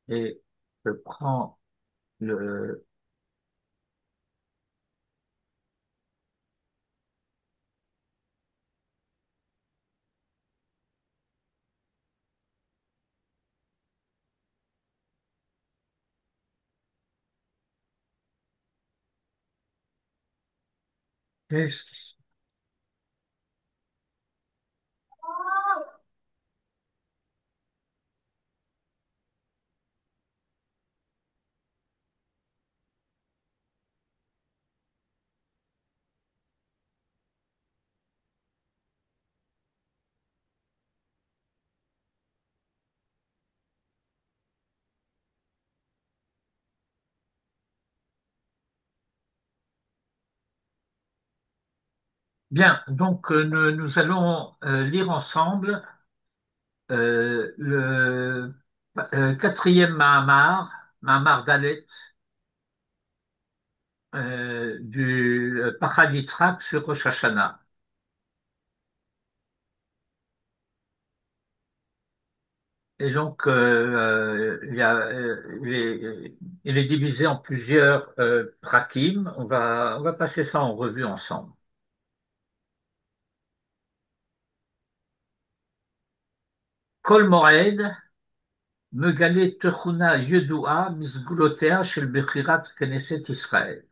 et je prends le texte. Bien, donc nous allons lire ensemble le quatrième Mahamar Dalet du Pachad Yitzhak sur Rosh Hashanah. Et donc, il est divisé en plusieurs prakim. On va passer ça en revue ensemble. Kol Moed, Megale Techuna Yedua, Misgulotea Shel Bechirat Knesset Israël.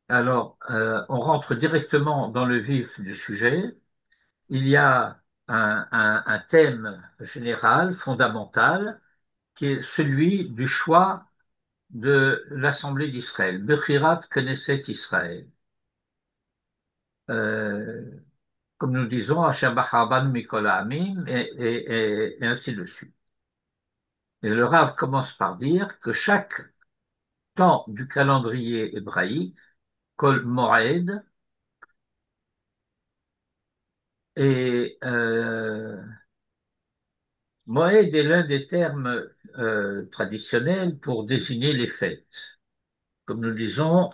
Alors, on rentre directement dans le vif du sujet. Il y a un thème général, fondamental, qui est celui du choix de l'Assemblée d'Israël, Bechirat Knesset Israël. Euh, Comme nous disons, Asher Bachar Banu Mikol Ha'amim, et ainsi de suite. Et le Rav commence par dire que chaque temps du calendrier hébraïque, Kol Moed, et Moed est l'un des termes traditionnels pour désigner les fêtes. Comme nous disons,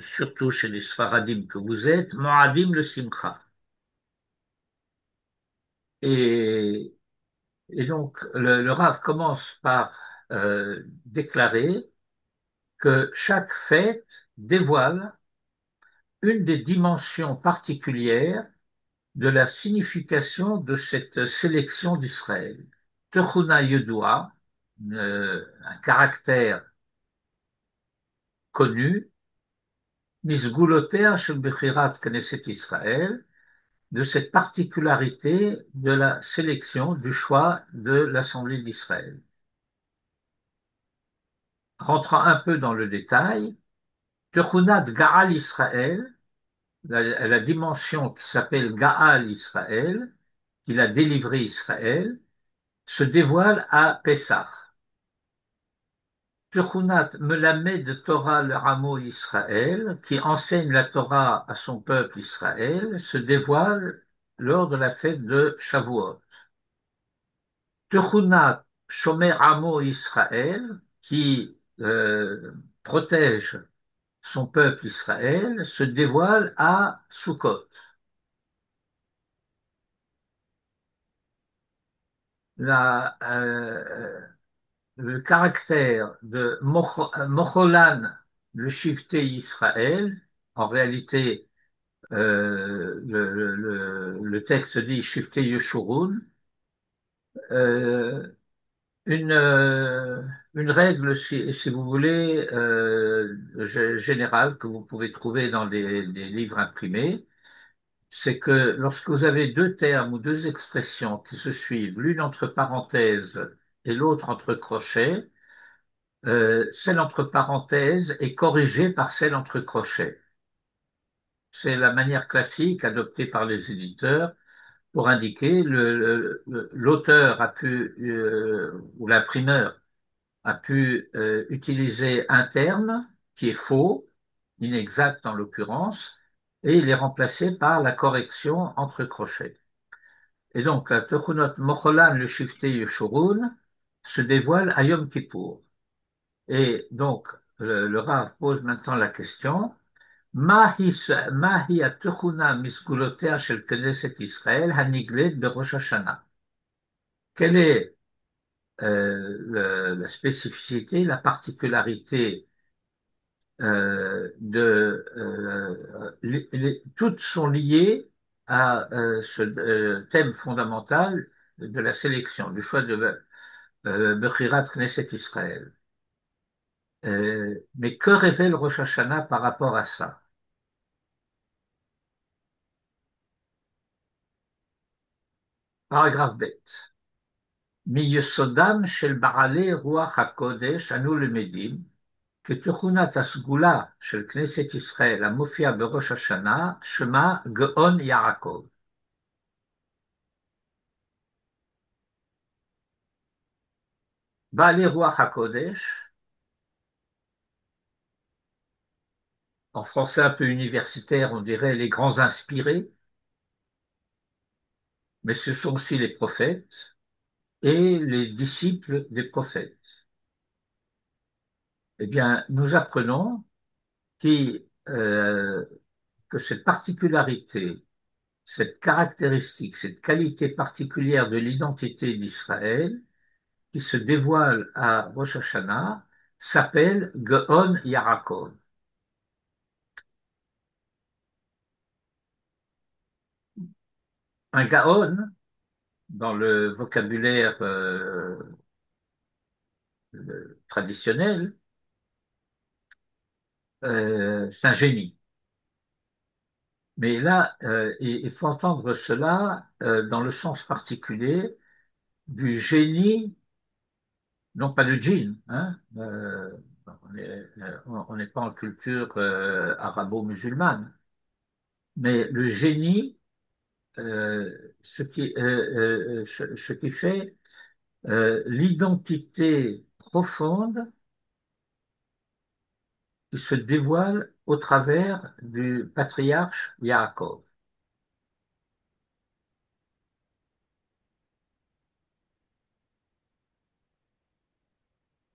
surtout chez les Sfaradim que vous êtes, Moadim le Simcha. Et, et donc, le Rav commence par déclarer que chaque fête dévoile une des dimensions particulières de la signification de cette sélection d'Israël. Techuna Yedua, un caractère connu, Misgulotea shel Bechirat Knesset Israël, de cette particularité de la sélection, du choix de l'Assemblée d'Israël. Rentrant un peu dans le détail, Techunat Gaal Israël, la dimension qui s'appelle Gaal Israël, qu'il a délivré Israël, se dévoile à Pessah. Techunat Melamed Torah le Ramo Israël, qui enseigne la Torah à son peuple Israël, se dévoile lors de la fête de Shavuot. Techunat Shomer Amo Israël, qui protège son peuple Israël, se dévoile à Sukkot. La, le caractère de Mocholan, le shifté Israël, en réalité, le texte dit shifté Yeshurun, euh, une, euh, une règle, si vous voulez, générale que vous pouvez trouver dans des livres imprimés, c'est que lorsque vous avez deux termes ou deux expressions qui se suivent, l'une entre parenthèses et l'autre entre crochets, celle entre parenthèses est corrigée par celle entre crochets. C'est la manière classique adoptée par les éditeurs pour indiquer l'auteur a pu, ou l'imprimeur a pu utiliser un terme qui est faux, inexact en l'occurrence, et il est remplacé par la correction entre crochets. Et donc, la Techunot Mocholan, le shifté Yeshurun, se dévoile à Yom Kippour. Et donc, le Rav pose maintenant la question, Mahi Techuna Misgulotea shel Knesset Israël Haniglet de Rosh Hashanah. Quelle est la spécificité, la particularité toutes sont liées à ce thème fondamental de la sélection, du choix de Bechirat Knesset Israël. Mais que révèle Rosh Hashanah par rapport à ça? Paragraphe bête. מיסודם של בעלי רוח הקודש, אנו למדים, כתכונת הסגולה של כנסת ישראל המופיעה בראש השנה, שמה גאון יעקב. בעלי רוח הקודש, en français un peu universitaire, on dirait les grands inspirés, mais ce sont aussi les prophètes et les disciples des prophètes. Eh bien, nous apprenons que cette particularité, cette caractéristique, cette qualité particulière de l'identité d'Israël, qui se dévoile à Rosh Hashanah, s'appelle Gaon Yaakov. Un Gaon, dans le vocabulaire traditionnel, c'est un génie. Mais là, il faut entendre cela dans le sens particulier du génie, non pas de djinn, hein, on n'est pas en culture arabo-musulmane, mais le génie, ce qui fait l'identité profonde qui se dévoile au travers du patriarche Yaakov.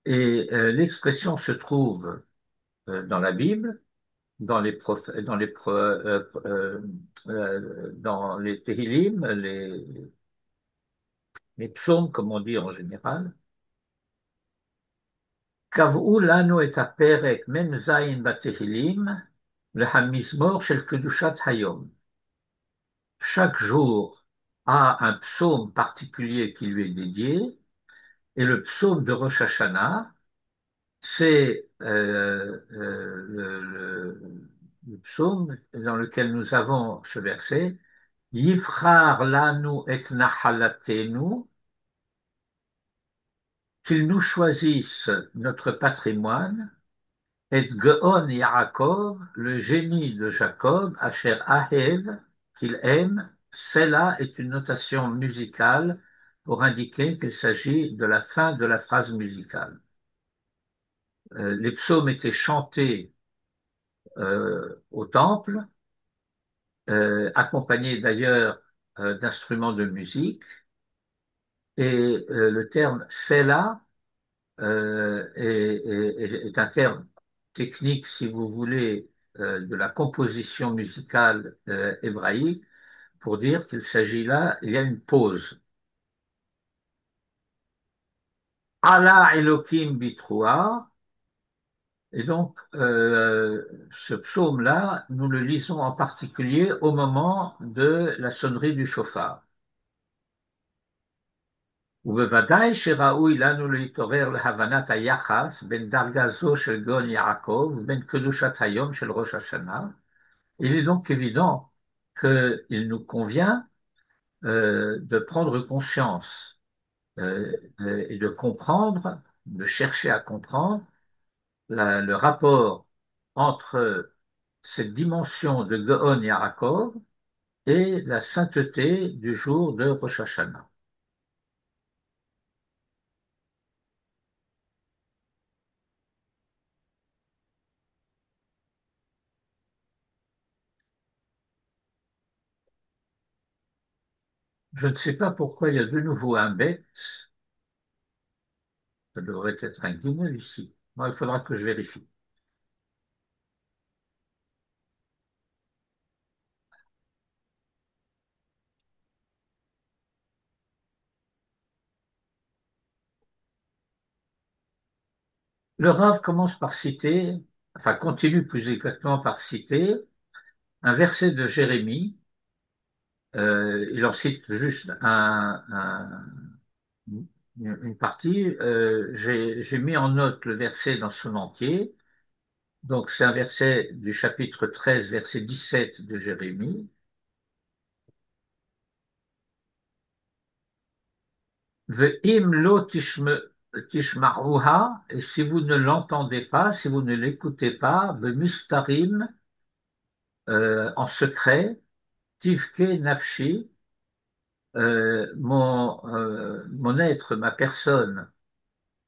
Et l'expression se trouve dans la Bible, dans les Tehillim, les psaumes, comme on dit en général. קבעו לנו את הפרק מ"ז בתהילים והמזמור של קדושת היום. Chaque jour a un psaume particulier qui lui est dédié, et le psaume de Rosh Hashanah, c'est le psaume dans lequel nous avons ce verset, Yifchar lanu et nahalatenu, qu'il nous choisisse notre patrimoine, et Gaon Yaakov, le génie de Jacob, Asher Ahev, qu'il aime, cela est une notation musicale pour indiquer qu'il s'agit de la fin de la phrase musicale. Les psaumes étaient chantés au temple, accompagnés d'ailleurs d'instruments de musique, et le terme Sela est un terme technique, si vous voulez, de la composition musicale hébraïque, pour dire qu'il s'agit là, il y a une pause. Allah Elohim Bitroua, et donc ce psaume-là, nous le lisons en particulier au moment de la sonnerie du chauffard. ובוודאי שראוי לנו להתעורר להבנת היחס בין דרגה זו של גאון יעקב ובין קדושת היום של ראש השנה. Il est donc évident qu'il nous convient de prendre conscience et de comprendre, de chercher à comprendre le rapport entre cette dimension de Gaon Yaakov et la sainteté du jour de Rosh Hashanah. Je ne sais pas pourquoi il y a de nouveau un bête. Ça devrait être un guignol ici. Bon, il faudra que je vérifie. Le Rav commence par citer, enfin continue plus exactement par citer un verset de Jérémie. Il en cite juste une partie. J'ai mis en note le verset dans son entier. Donc c'est un verset du chapitre 13, verset 17 de Jérémie. Ve'im lo tishma'uha, et si vous ne l'entendez pas, si vous ne l'écoutez pas, mistarim, en secret, tivke nafshi, mon être, ma personne,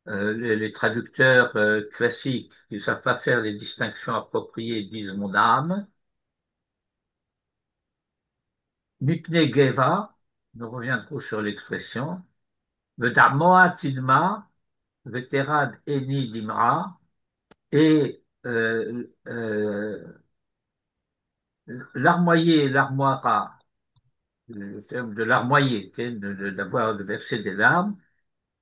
les traducteurs classiques qui ne savent pas faire les distinctions appropriées disent mon âme, mipne geva, nous reviendrons sur l'expression, vedamoa tidma, veterad eni dimra, et larmoyer, l'armoira, le terme de larmoyer, d'avoir de verser des larmes,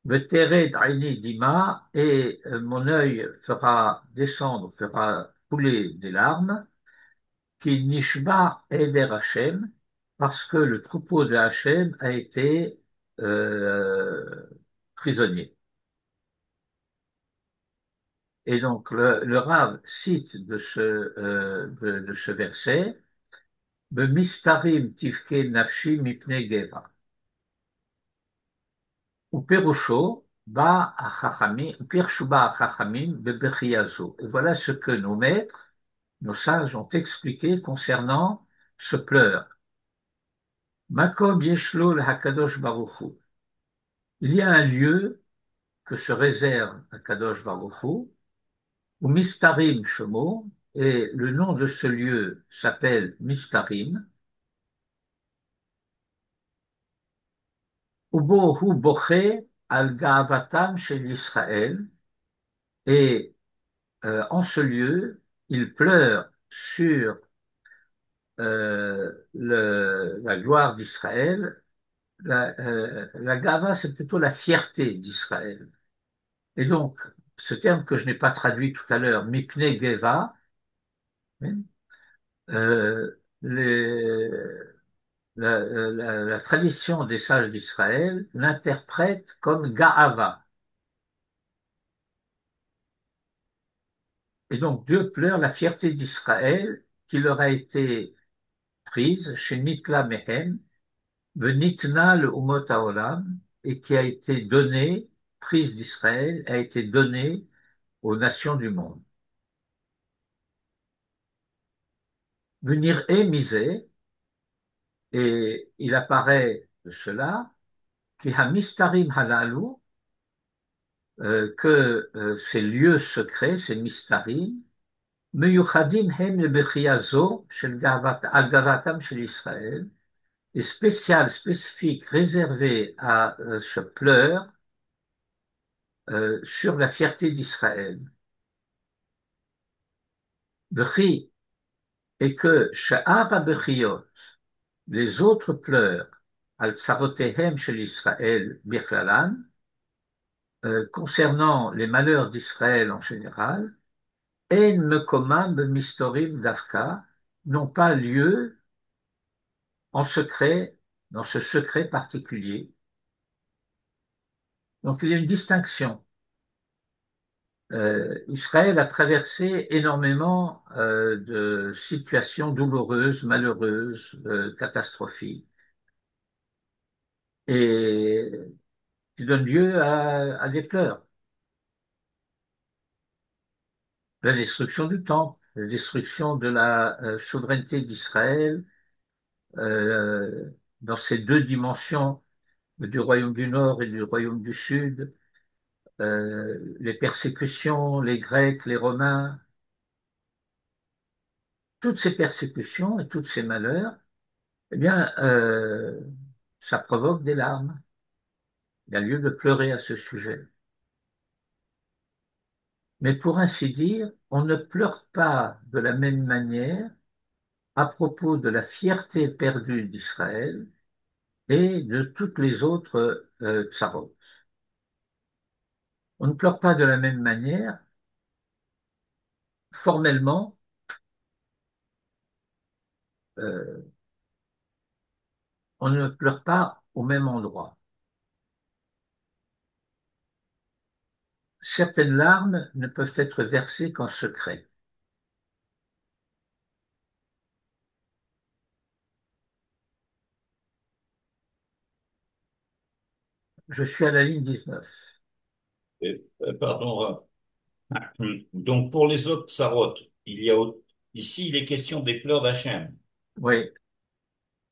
vetered aini dima, et mon œil fera descendre, fera couler des larmes, qui nishba eder Hashem, parce que le troupeau de Hashem a été prisonnier. Et donc le Rav cite de ce verset Bemistarim tivke nafshi mipne geva. Ou perusho ba achachamim, pirshu ba achachamim bebechiazo. Et voilà ce que nos maîtres, nos sages ont expliqué concernant ce pleur. Makom yeshlo le hakadosh baruch hu. Il y a un lieu que se réserve à Kadosh Baruch Hu, ou Mistarim Shemo, et le nom de ce lieu s'appelle Mistarim, Ubo Hu Boché al Gaavatam shel Israël, et en ce lieu, il pleure sur la gloire d'Israël. La Gava, c'est plutôt la fierté d'Israël. Et donc, ce terme que je n'ai pas traduit tout à l'heure, Mipne Geva, les, la tradition des sages d'Israël l'interprète comme Ga'ava. Et donc Dieu pleure la fierté d'Israël qui leur a été prise chez Nitla Mehem, Venitna le Umot Haolam, et qui a été donnée, prise d'Israël, a été donnée aux nations du monde. Venir et misé, et il apparaît de cela, qui a mistarim halalu, que ces lieux secrets, ces mistarim, meyuchadim hem lebechiazo shel agavatam shel Israël, est spécial, spécifique, réservé à ce pleur sur la fierté d'Israël. V'chi, et que she'ar habechiot, les autres pleurs, al tsarotehem shel Israël birklalan, concernant les malheurs d'Israël en général, En mekomam b'mistorim davka, n'ont pas lieu en secret, dans ce secret particulier. Donc il y a une distinction. Israël a traversé énormément de situations douloureuses, malheureuses, catastrophiques, et qui donnent lieu à des pleurs. La destruction du temple, la destruction de la souveraineté d'Israël euh, dans ces deux dimensions du royaume du Nord et du royaume du Sud, les persécutions, les Grecs, les Romains, toutes ces persécutions et tous ces malheurs, eh bien, ça provoque des larmes. Il y a lieu de pleurer à ce sujet. Mais pour ainsi dire, on ne pleure pas de la même manière à propos de la fierté perdue d'Israël et de toutes les autres tsarot. On ne pleure pas de la même manière formellement, euh, on ne pleure pas au même endroit. Certaines larmes ne peuvent être versées qu'en secret. Je suis à la ligne 19. Pardon. Donc, pour les autres tsarotes, ici, il est question des pleurs d'Hachem. Oui.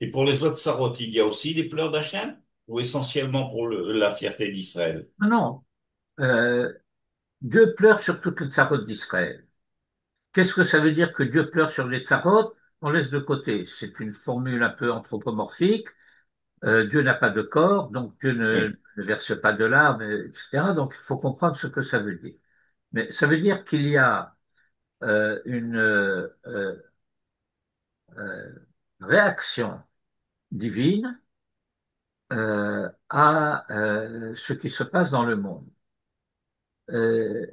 Et pour les autres tsarotes, il y a aussi des pleurs d'Hachem? Ou essentiellement pour la fierté d'Israël? Non, non. Euh, Dieu pleure sur toutes les tsarotes d'Israël. Qu'est-ce que ça veut dire que Dieu pleure sur les tsarotes? On laisse de côté. C'est une formule un peu anthropomorphique. Dieu n'a pas de corps, donc Dieu Oui. ne verse pas de larmes, etc. Donc il faut comprendre ce que ça veut dire. Mais ça veut dire qu'il y a une euh, réaction divine à ce qui se passe dans le monde. Euh,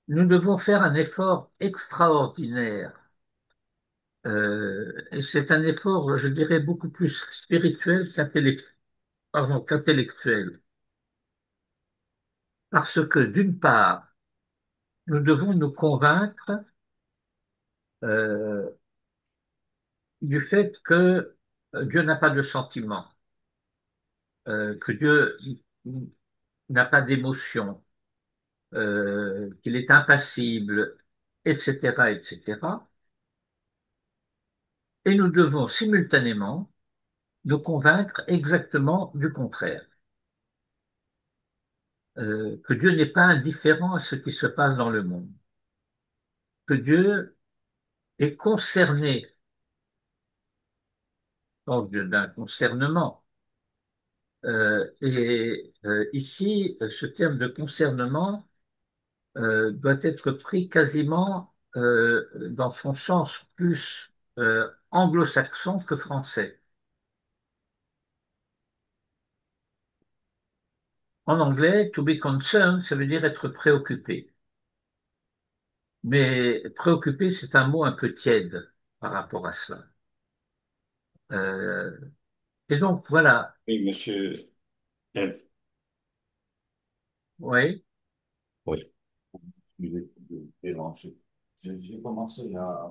nous devons faire un effort extraordinaire, et c'est un effort, je dirais, beaucoup plus spirituel qu'intellectuel, parce que d'une part, nous devons nous convaincre euh, du fait que Dieu n'a pas de sentiments, que Dieu n'a pas d'émotion, qu'il est impassible, etc., etc. Et nous devons simultanément nous convaincre exactement du contraire, que Dieu n'est pas indifférent à ce qui se passe dans le monde, que Dieu est concerné, donc d'un concernement. Ici, ce terme de concernement doit être pris quasiment dans son sens plus anglo-saxon que français. En anglais, to be concerned, ça veut dire être préoccupé. Mais préoccupé, c'est un mot un peu tiède par rapport à cela. Euh, et donc, voilà, Oui, monsieur. oui. Oui. Excusez de déranger. J'ai commencé à...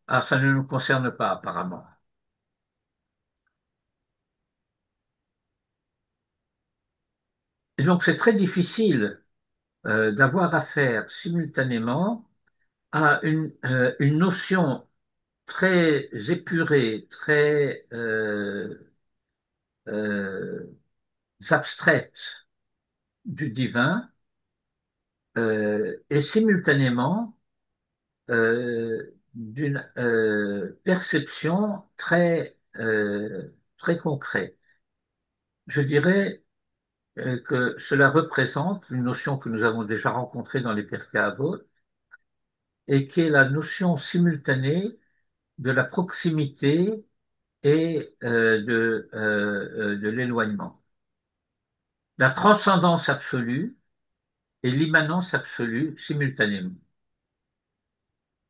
Ah, ça ne nous concerne pas, apparemment. Et donc, c'est très difficile d'avoir affaire simultanément à une notion très épurée, très euh, abstraite du divin, et simultanément d'une perception très concrète. Je dirais que cela représente une notion que nous avons déjà rencontrée dans les Pirkei Avot et qui est la notion simultanée de la proximité et de l'éloignement. La transcendance absolue et l'immanence absolue simultanément.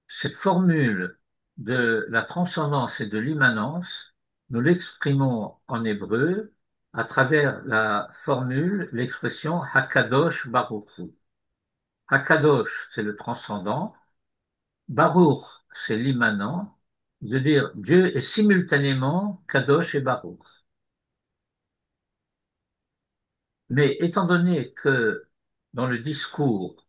Cette formule de la transcendance et de l'immanence, nous l'exprimons en hébreu à travers la formule, l'expression Hakadosh Baruch Hu. Hakadosh, c'est le transcendant. Baruch, c'est l'immanent. De dire Dieu est simultanément Kadosh et Baruch. Mais étant donné que dans le discours,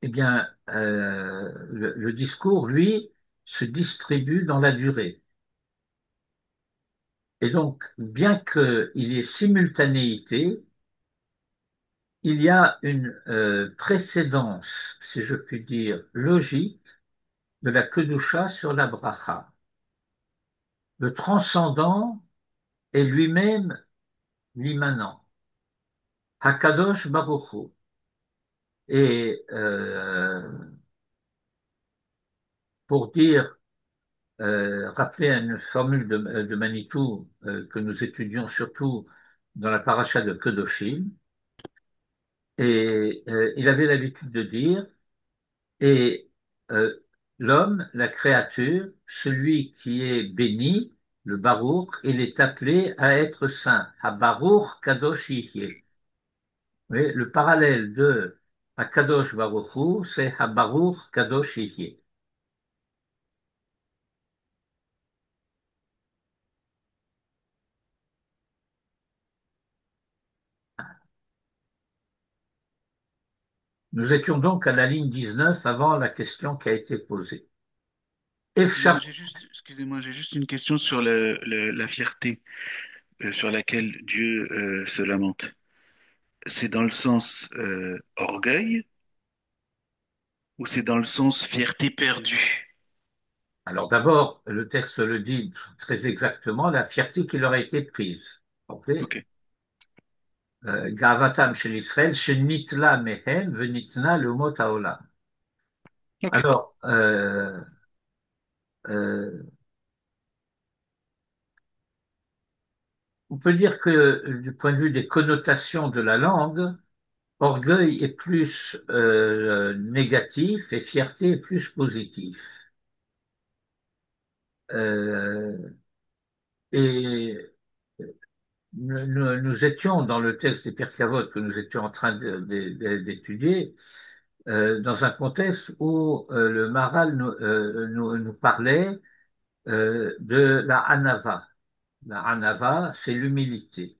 eh bien, le discours, lui, se distribue dans la durée. Et donc, bien qu'il y ait simultanéité, il y a une précédence, si je puis dire, logique de la Kedusha sur la Bracha. Le transcendant est lui-même l'immanent. Hakadosh Baruch Hu. Et pour dire, rappeler une formule de Manitou que nous étudions surtout dans la paracha de Kedoshim, Et il avait l'habitude de dire, et euh, l'homme, la créature, celui qui est béni, le Baruch, il est appelé à être saint. Ha-Baruch Kadosh Yihyeh. Oui, le parallèle de Akadosh Baruch Hu, c'est Ha-Baruch Kadosh Yihyeh. Nous étions donc à la ligne 19 avant la question qui a été posée. Excusez-moi, Efshar, j'ai juste une question sur la fierté sur laquelle Dieu se lamente. C'est dans le sens orgueil ou c'est dans le sens fierté perdue? alors d'abord, le texte le dit très exactement, la fierté qui leur a été prise. Ok. Ok, Gavatam chez l'Israël, chez Nitla Mehen, Venitna le mot Haolam. ok. Alors, euh, on peut dire que du point de vue des connotations de la langue, orgueil est plus négatif et fierté est plus positif. Euh, et nous étions dans le texte des Pirkei Avot que nous étions en train d'étudier, dans un contexte où le Maharal nous parlait de la Hanava. La Hanava, c'est l'humilité.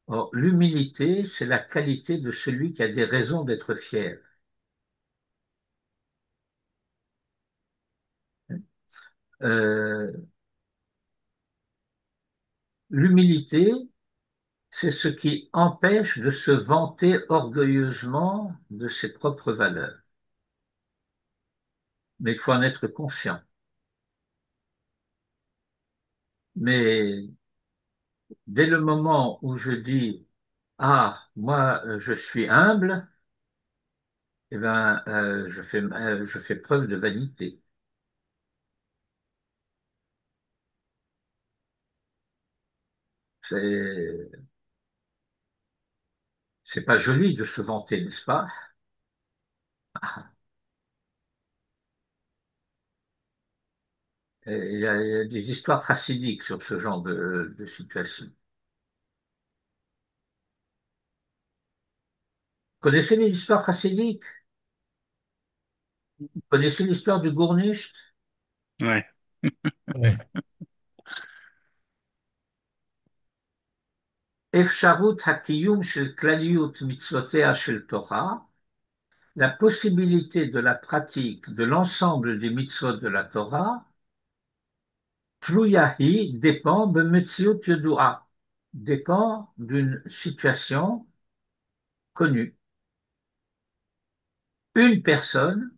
Or, l'humilité, c'est la qualité de celui qui a des raisons d'être fier. Euh, L'humilité, c'est ce qui empêche de se vanter orgueilleusement de ses propres valeurs. Mais il faut en être conscient. Mais dès le moment où je dis, ah, moi, je suis humble, eh ben, je fais preuve de vanité. C'est, c'est pas joli de se vanter, n'est-ce pas? Et il y a des histoires chassidiques sur ce genre de situation. Connaissez les histoires chassidiques? Connaissez l'histoire du Gournish? Ouais. Oui. Efsharut hakiyum shel klaliyut mitzvotea shel Torah, la possibilité de la pratique de l'ensemble des mitzvot de la Torah, tluyahi dépend de metziut yedua, dépend d'une situation connue. Une personne,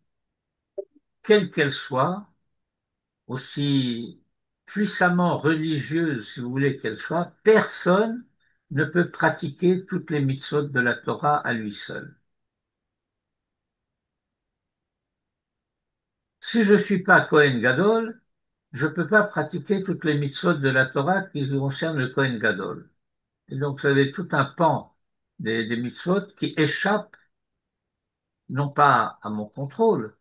quelle qu'elle soit, aussi puissamment religieuse, si vous voulez qu'elle soit, personne ne peut pratiquer toutes les mitzvot de la Torah à lui seul. Si je ne suis pas Kohen Gadol, je ne peux pas pratiquer toutes les mitzvot de la Torah qui concernent le Kohen Gadol. Et donc, vous avez tout un pan des mitzvot qui échappent non pas à mon contrôle,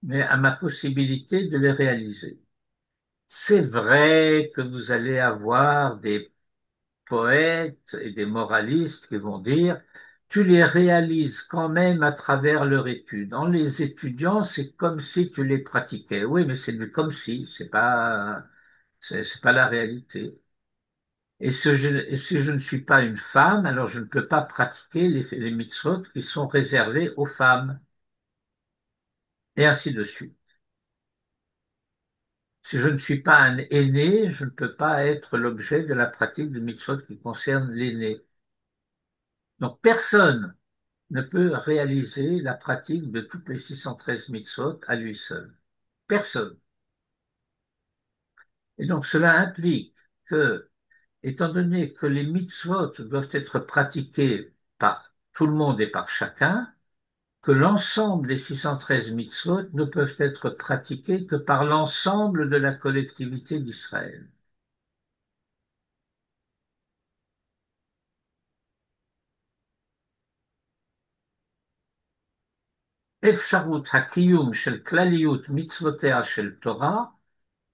mais à ma possibilité de les réaliser. C'est vrai que vous allez avoir des poètes et des moralistes qui vont dire, tu les réalises quand même à travers leur étude. En les étudiant, c'est comme si tu les pratiquais. Oui, mais c'est du comme si, c'est pas la réalité. Et si je ne suis pas une femme, alors je ne peux pas pratiquer les mitzvot qui sont réservés aux femmes, et ainsi de suite. Si je ne suis pas un aîné, je ne peux pas être l'objet de la pratique de mitzvot qui concerne l'aîné. Donc personne ne peut réaliser la pratique de toutes les 613 mitzvot à lui seul. Personne. Et donc cela implique que, étant donné que les mitzvot doivent être pratiqués par tout le monde et par chacun, que l'ensemble des 613 mitzvot ne peuvent être pratiqués que par l'ensemble de la collectivité d'Israël. אפשרות הקיום של כלליות מצוותיה של תורה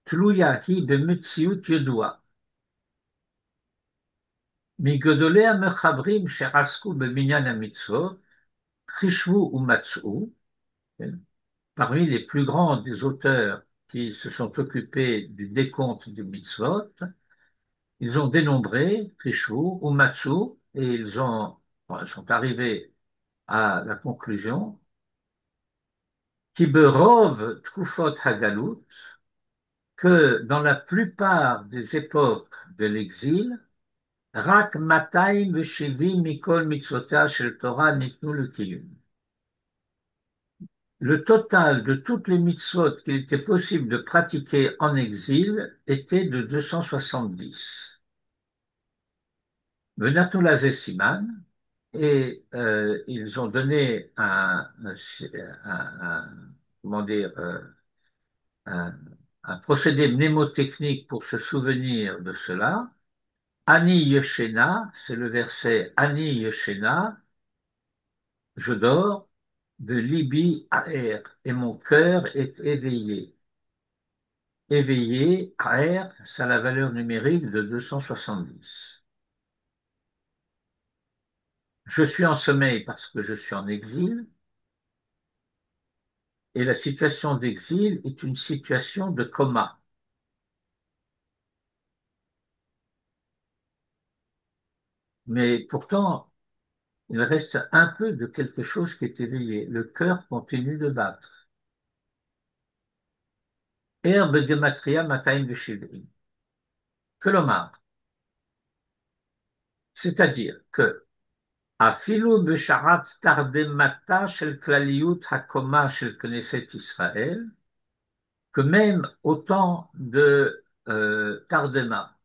תלויה היא במציאות ידועה. מגדולי המחברים שעסקו במניין המצוות, חישבו ומצאו, parmi les plus grands des auteurs qui se sont occupés du décompte des mitzvot, ils ont dénombré, חישבו ומצאו, et ils sont arrivés à la conclusion qui berov tkufot hagalut, que dans la plupart des époques de l'exil, rak 270 mikol mitzvotah shel Torah nitnu lekiyum. Le total de toutes les mitzvot qu'il était possible de pratiquer en exil était de 270. Venatu lazeh siman, et ils ont donné comment dire, un, un procédé mnémotechnique pour se souvenir de cela. Ani Yeshena, c'est le verset Ani Yeshena, je dors, de Libi Aer, et mon cœur est éveillé. Éveillé, Aer, ça a la valeur numérique de 270. Je suis en sommeil parce que je suis en exil, et la situation d'exil est une situation de coma. Mais pourtant, il reste un peu de quelque chose qui est éveillé. Le cœur continue de battre. Herbe gematria 270. כלומר, c'est-à-dire que אפילו בשעת תרדמתה של כלליות הקומה של כנסת ישראל, que même au temps de Tardema,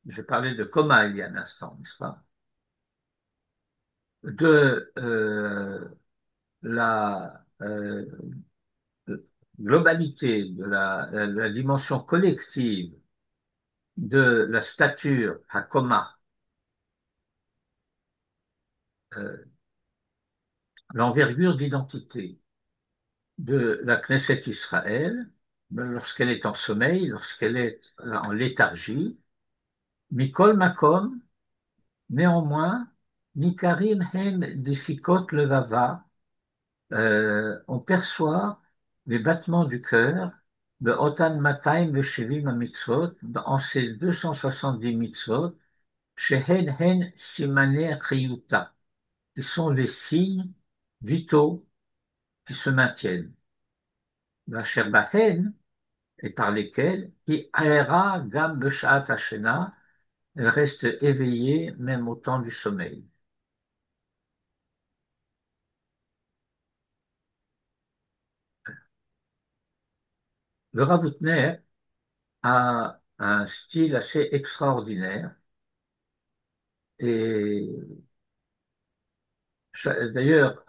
j'ai parlé de coma il y a un instant, n'est-ce pas, de la globalité, de la dimension collective de la stature à coma, l'envergure d'identité de la Knesset Israël, lorsqu'elle est en sommeil, lorsqu'elle est en léthargie, Mikol Makom, néanmoins, Nikarim Hen Difikot Levava, on perçoit les battements du cœur de Otan Mataim Veshevim Mitzvot, en ces 270 mitzvot, Shehen Hen Simane Chiyuta, qui sont les signes vitaux qui se maintiennent. La Sherbahen, et par lesquels, qui aéra gam beshat hashena, elle reste éveillée même au temps du sommeil. Le Rav Hutner a un style assez extraordinaire et d'ailleurs,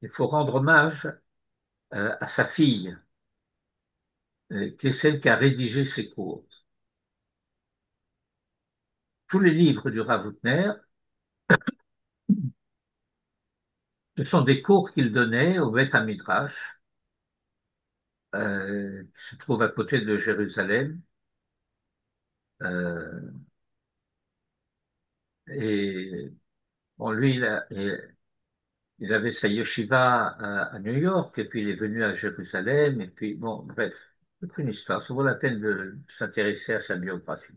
il faut rendre hommage à sa fille, qui est celle qui a rédigé ses cours. Tous les livres du Rav Hutner, ce sont des cours qu'il donnait au Beth Hamidrash, qui se trouve à côté de Jérusalem. Euh, et bon, lui, il avait sa yeshiva à New York, et puis il est venu à Jérusalem, et puis bon, bref, toute une histoire. Ça vaut la peine de s'intéresser à sa biographie.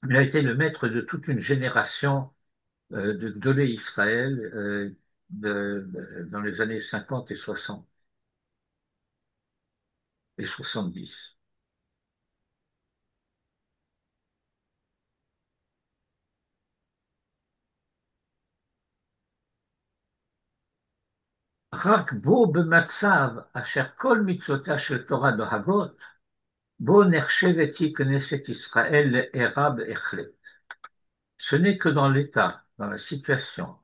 Il a été le maître de toute une génération de Gdolé Israël dans les années 50 et 60 et 70. רק בו במצב אשר כל מצוותיה של תורה נוהגות, בו נחשבת היא כנסת ישראל לערה בהחלט. Ce n'est que dans l'état, dans la situation,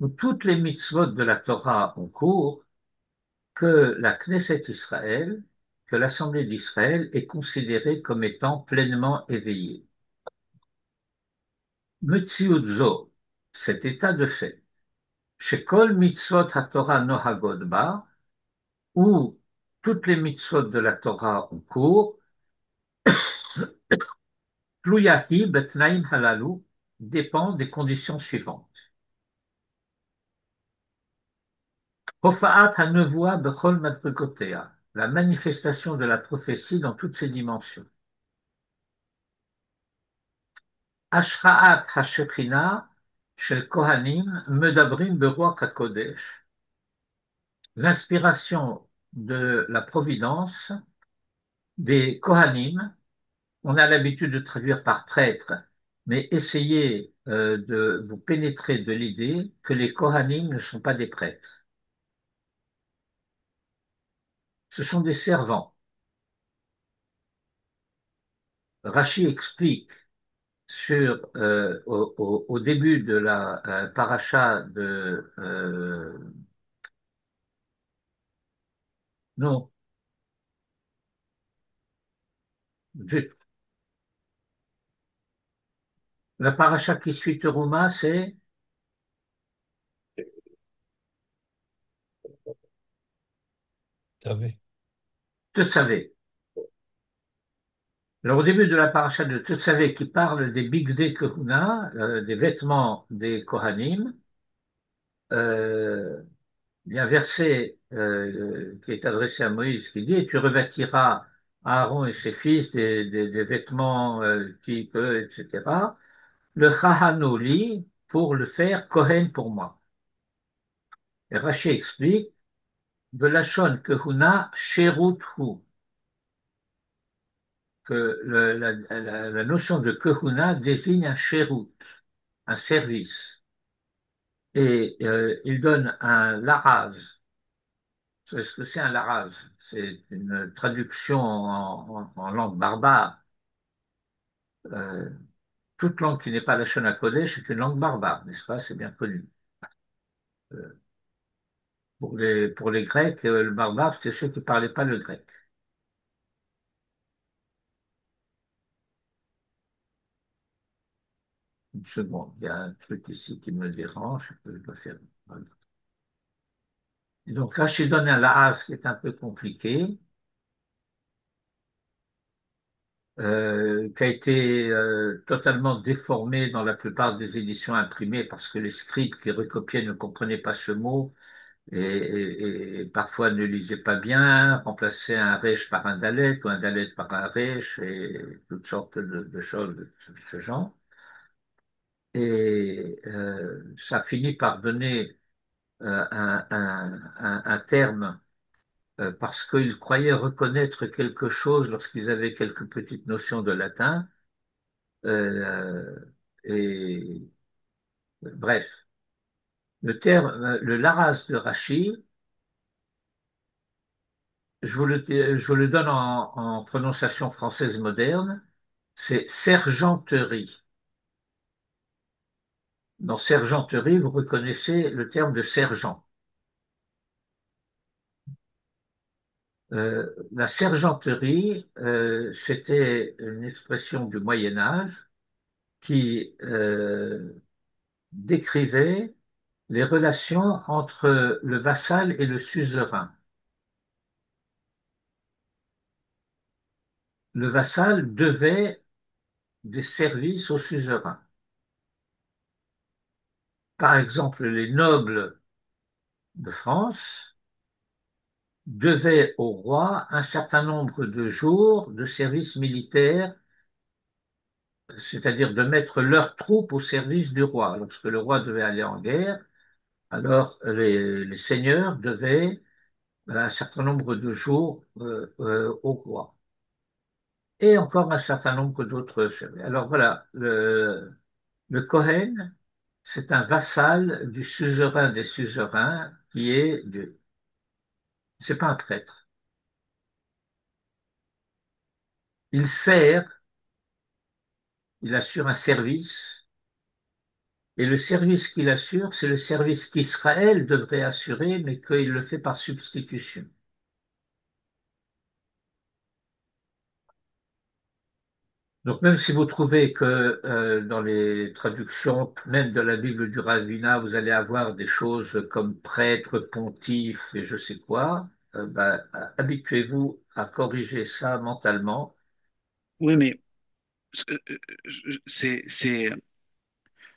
où toutes les mitzvot de la Torah ont cours, que la Knesset Israël, que l'Assemblée d'Israël est considérée comme étant pleinement éveillée. Metziut zo, cet état de fait, chez Kol mitzvot HaTorah nohagot ba, où toutes les mitzvot de la Torah ont cours, tluyahi betnaim halalu, dépend des conditions suivantes. Hofa'at hanevoa bechol madrigotea, la manifestation de la prophétie dans toutes ses dimensions. Ashra'at hashechina shel kohanim medabrim beruach hakodesh, l'inspiration de la providence des kohanim. On a l'habitude de traduire par prêtre, mais essayez de vous pénétrer de l'idée que les kohanim ne sont pas des prêtres. Ce sont des servants. Rachi explique au début de la paracha de non, zut, la paracha qui suit Teruma, c'est T'avais. Tetzavé. Alors au début de la paracha de Tetzavé qui parle des Bigdei Kehuna, des vêtements des Kohanim, il y a un verset qui est adressé à Moïse qui dit: Tu revêtiras Aaron et ses fils des vêtements etc. Le Chahanoli pour le faire Kohen pour moi. Et Rashi explique: Velashon Kehuna Sherut Hu, que la notion de Kehuna désigne un Sherut, un service. Et il donne un laraz. Vous savez ce que c'est un laraz? C'est une traduction en langue barbare. Euh, Toute langue qui n'est pas la Shona Kodesh est une langue barbare, n'est-ce pas? C'est bien connu. Euh, pour les Grecs, le barbare, c'était ceux qui ne parlaient pas le grec. Une seconde, il y a un truc ici qui me dérange, je dois faire. Voilà. Et donc, Rachid donne un laaz qui est un peu compliqué, qui a été totalement déformé dans la plupart des éditions imprimées parce que les scribes qui recopiaient ne comprenaient pas ce mot et parfois ne lisaient pas bien, remplaçaient un resh par un dalet ou un dalet par un resh et toutes sortes de choses de ce genre. Et ça finit par donner un terme parce qu'ils croyaient reconnaître quelque chose lorsqu'ils avaient quelques petites notions de latin. Euh, et bref, le Laras de Rachi, je vous le donne en prononciation française moderne, c'est sergenterie. Dans sergenterie, vous reconnaissez le terme de sergent. La sergenterie, c'était une expression du Moyen Âge qui décrivait les relations entre le vassal et le suzerain. Le vassal devait des services au suzerain. Par exemple, les nobles de France devaient au roi un certain nombre de jours de service militaire, c'est-à-dire de mettre leurs troupes au service du roi. Lorsque le roi devait aller en guerre, alors les seigneurs devaient un certain nombre de jours au roi. Et encore un certain nombre d'autres services. Alors voilà, le Kohen, c'est un vassal du suzerain des suzerains qui est Dieu. C'est pas un prêtre. Il sert, il assure un service, et le service qu'il assure, c'est le service qu'Israël devrait assurer, mais qu'il le fait par substitution. Donc même si vous trouvez que dans les traductions, même de la Bible du Rabbinat, vous allez avoir des choses comme prêtre, pontife et je sais quoi, ben, habituez-vous à corriger ça mentalement. Oui, mais c'est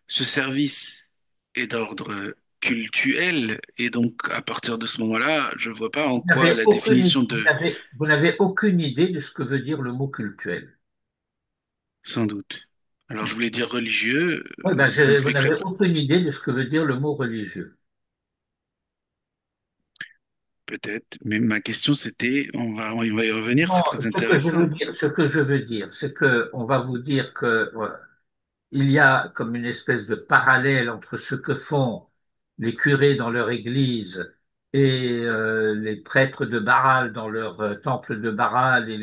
ce service est d'ordre cultuel et donc à partir de ce moment-là, je vois pas en Vous quoi n'avez la aucune, définition de vous n'avez aucune idée de ce que veut dire le mot cultuel. sans doute. Alors je voulais dire religieux, Oui, ben, donc vous les n'avez chrétiens. aucune idée de ce que veut dire le mot religieux. Peut-être, mais ma question c'était, on va y revenir, c'est Non, très intéressant. ce que je veux dire, c'est que on va vous dire que voilà, il y a comme une espèce de parallèle entre ce que font les curés dans leur église et les prêtres de Baral dans leur temple de Baral et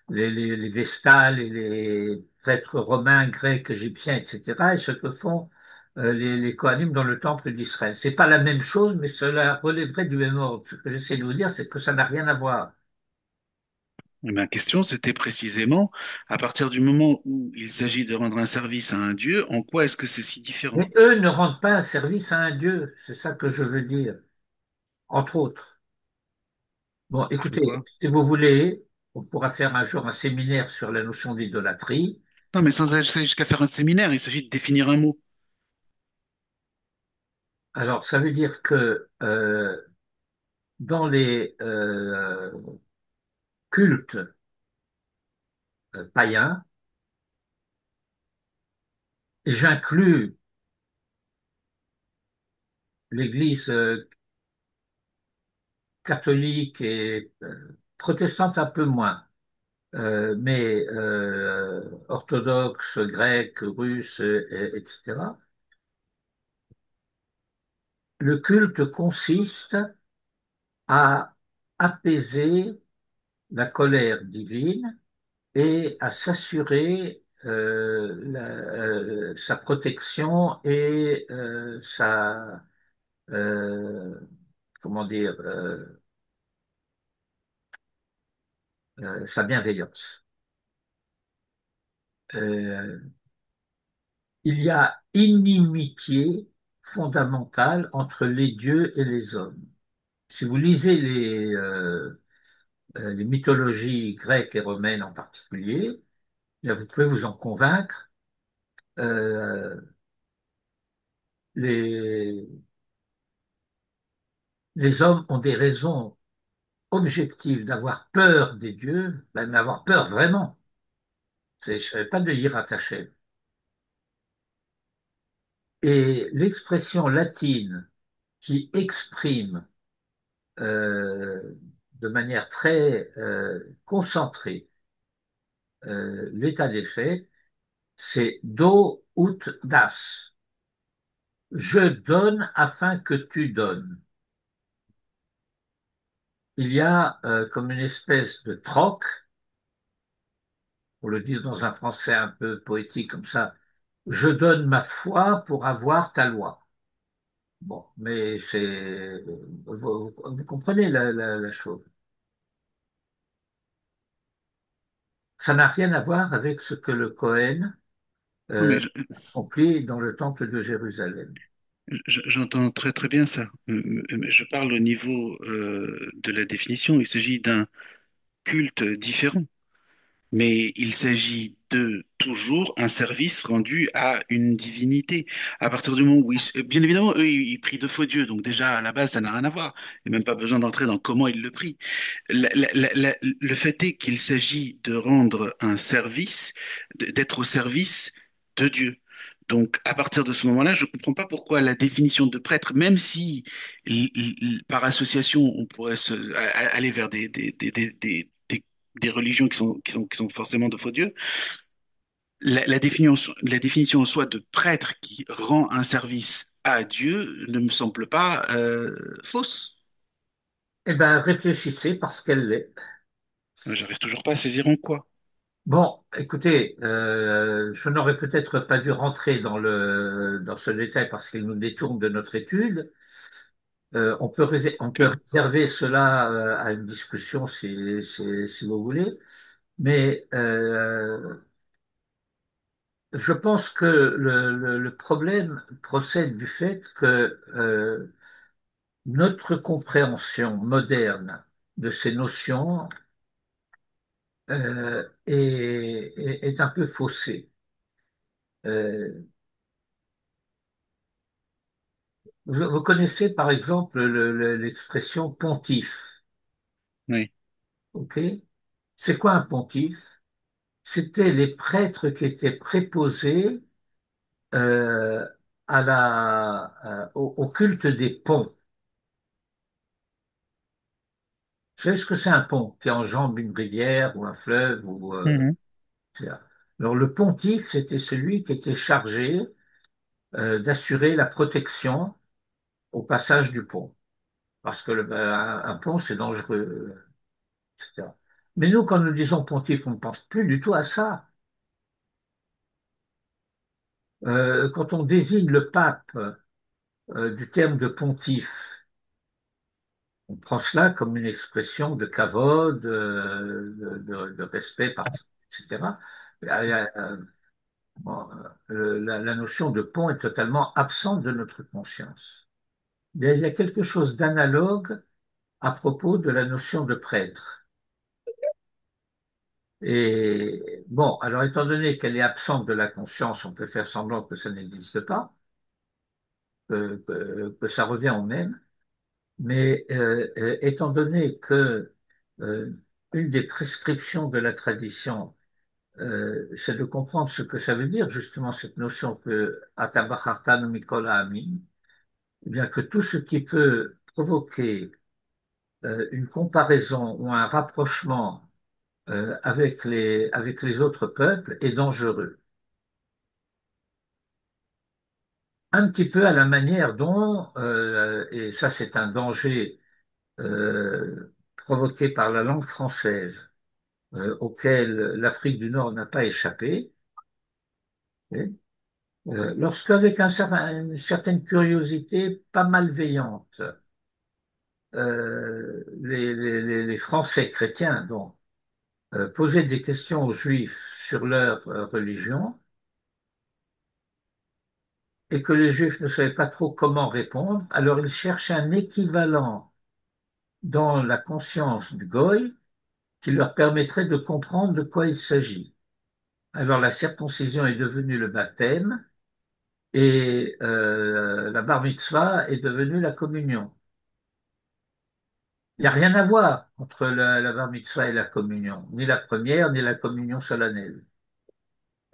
les Vestales et les prêtres romains, grecs, égyptiens, etc. et ce que font les Kohanim dans le temple d'Israël. C'est pas la même chose, mais cela relèverait du même ordre. Ce que j'essaie de vous dire, c'est que ça n'a rien à voir. Ma question c'était précisément, à partir du moment où il s'agit de rendre un service à un Dieu, en quoi est-ce que c'est si différent? Mais eux ne rendent pas un service à un Dieu, c'est ça que je veux dire, entre autres. Bon, Je écoutez, vois. si vous voulez, on pourra faire un jour un séminaire sur la notion d'idolâtrie. Non, mais sans aller jusqu'à faire un séminaire, il s'agit de définir un mot. Alors, ça veut dire que dans les cultes païens, et j'inclus l'Église catholique et protestante un peu moins, mais orthodoxe, grec, russe, etc. Le culte consiste à apaiser la colère divine et à s'assurer sa protection et euh, comment dire, sa bienveillance. Euh, il y a inimitié fondamentale entre les dieux et les hommes. Si vous lisez les mythologies grecques et romaines en particulier, eh bien, vous pouvez vous en convaincre. Euh, les, les hommes ont des raisons objectives d'avoir peur des dieux, ben, mais avoir peur vraiment. Je ne savais pas de y rattacher. Et l'expression latine qui exprime de manière très concentrée l'état des faits, c'est do ut das. Je donne afin que tu donnes. Il y a comme une espèce de troc, pour le dire dans un français un peu poétique comme ça, je donne ma foi pour avoir ta loi. Bon, mais vous comprenez la chose. Ça n'a rien à voir avec ce que le Cohen Non, mais accomplit dans le temple de Jérusalem. j'entends très très bien ça. Mais je parle au niveau de la définition. Il s'agit d'un culte différent. Mais il s'agit de toujours un service rendu à une divinité. À partir du moment où, bien évidemment, eux, ils prient de faux dieux, donc déjà, à la base, ça n'a rien à voir. Il n'y a même pas besoin d'entrer dans comment ils le prient. Le fait est qu'il s'agit de rendre un service, d'être au service de Dieu. Donc, à partir de ce moment-là, je ne comprends pas pourquoi la définition de prêtre, même si par association, on pourrait aller vers des religions qui sont forcément de faux dieux, la définition en soi de prêtre qui rend un service à Dieu ne me semble pas fausse. Eh bien, réfléchissez parce qu'elle l'est. J'arrive toujours pas à saisir en quoi. Bon, écoutez, je n'aurais peut-être pas dû rentrer dans ce détail parce qu'il nous détourne de notre étude. On peut Ok. réserver cela à une discussion si vous voulez. Mais je pense que le problème procède du fait que notre compréhension moderne de ces notions est un peu faussée. Euh, vous connaissez par exemple l'expression pontife, Oui. ok? C'est quoi un pontife? C'était les prêtres qui étaient préposés euh, au culte des ponts. Vous savez ce que c'est un pont qui enjambe une rivière ou un fleuve ou Mhm. etc. Alors le pontife, c'était celui qui était chargé d'assurer la protection au passage du pont, parce que un pont c'est dangereux, etc. Mais nous, quand nous disons pontife, on ne pense plus du tout à ça. Quand on désigne le pape du terme de pontife, on prend cela comme une expression de kavod, de respect particulier, etc. Bon, la notion de pont est totalement absente de notre conscience. Mais il y a quelque chose d'analogue à propos de la notion de prêtre. Et bon, alors étant donné qu'elle est absente de la conscience, on peut faire semblant que ça n'existe pas, que ça revient au même. Mais étant donné que euh, une des prescriptions de la tradition, c'est de comprendre ce que ça veut dire, justement, cette notion que Atabachartanu Mikol Ha'amim, eh bien que tout ce qui peut provoquer une comparaison ou un rapprochement avec les autres peuples est dangereux. Un petit peu à la manière dont, et ça c'est un danger provoqué par la langue française, auquel l'Afrique du Nord n'a pas échappé, lorsqu'avec une certaine curiosité pas malveillante, les Français chrétiens donc, posaient des questions aux Juifs sur leur religion, et que les Juifs ne savaient pas trop comment répondre, alors ils cherchaient un équivalent dans la conscience du Goy qui leur permettrait de comprendre de quoi il s'agit. Alors la circoncision est devenue le baptême et la bar mitzvah est devenue la communion. Il n'y a rien à voir entre la bar mitzvah et la communion, ni la première, ni la communion solennelle.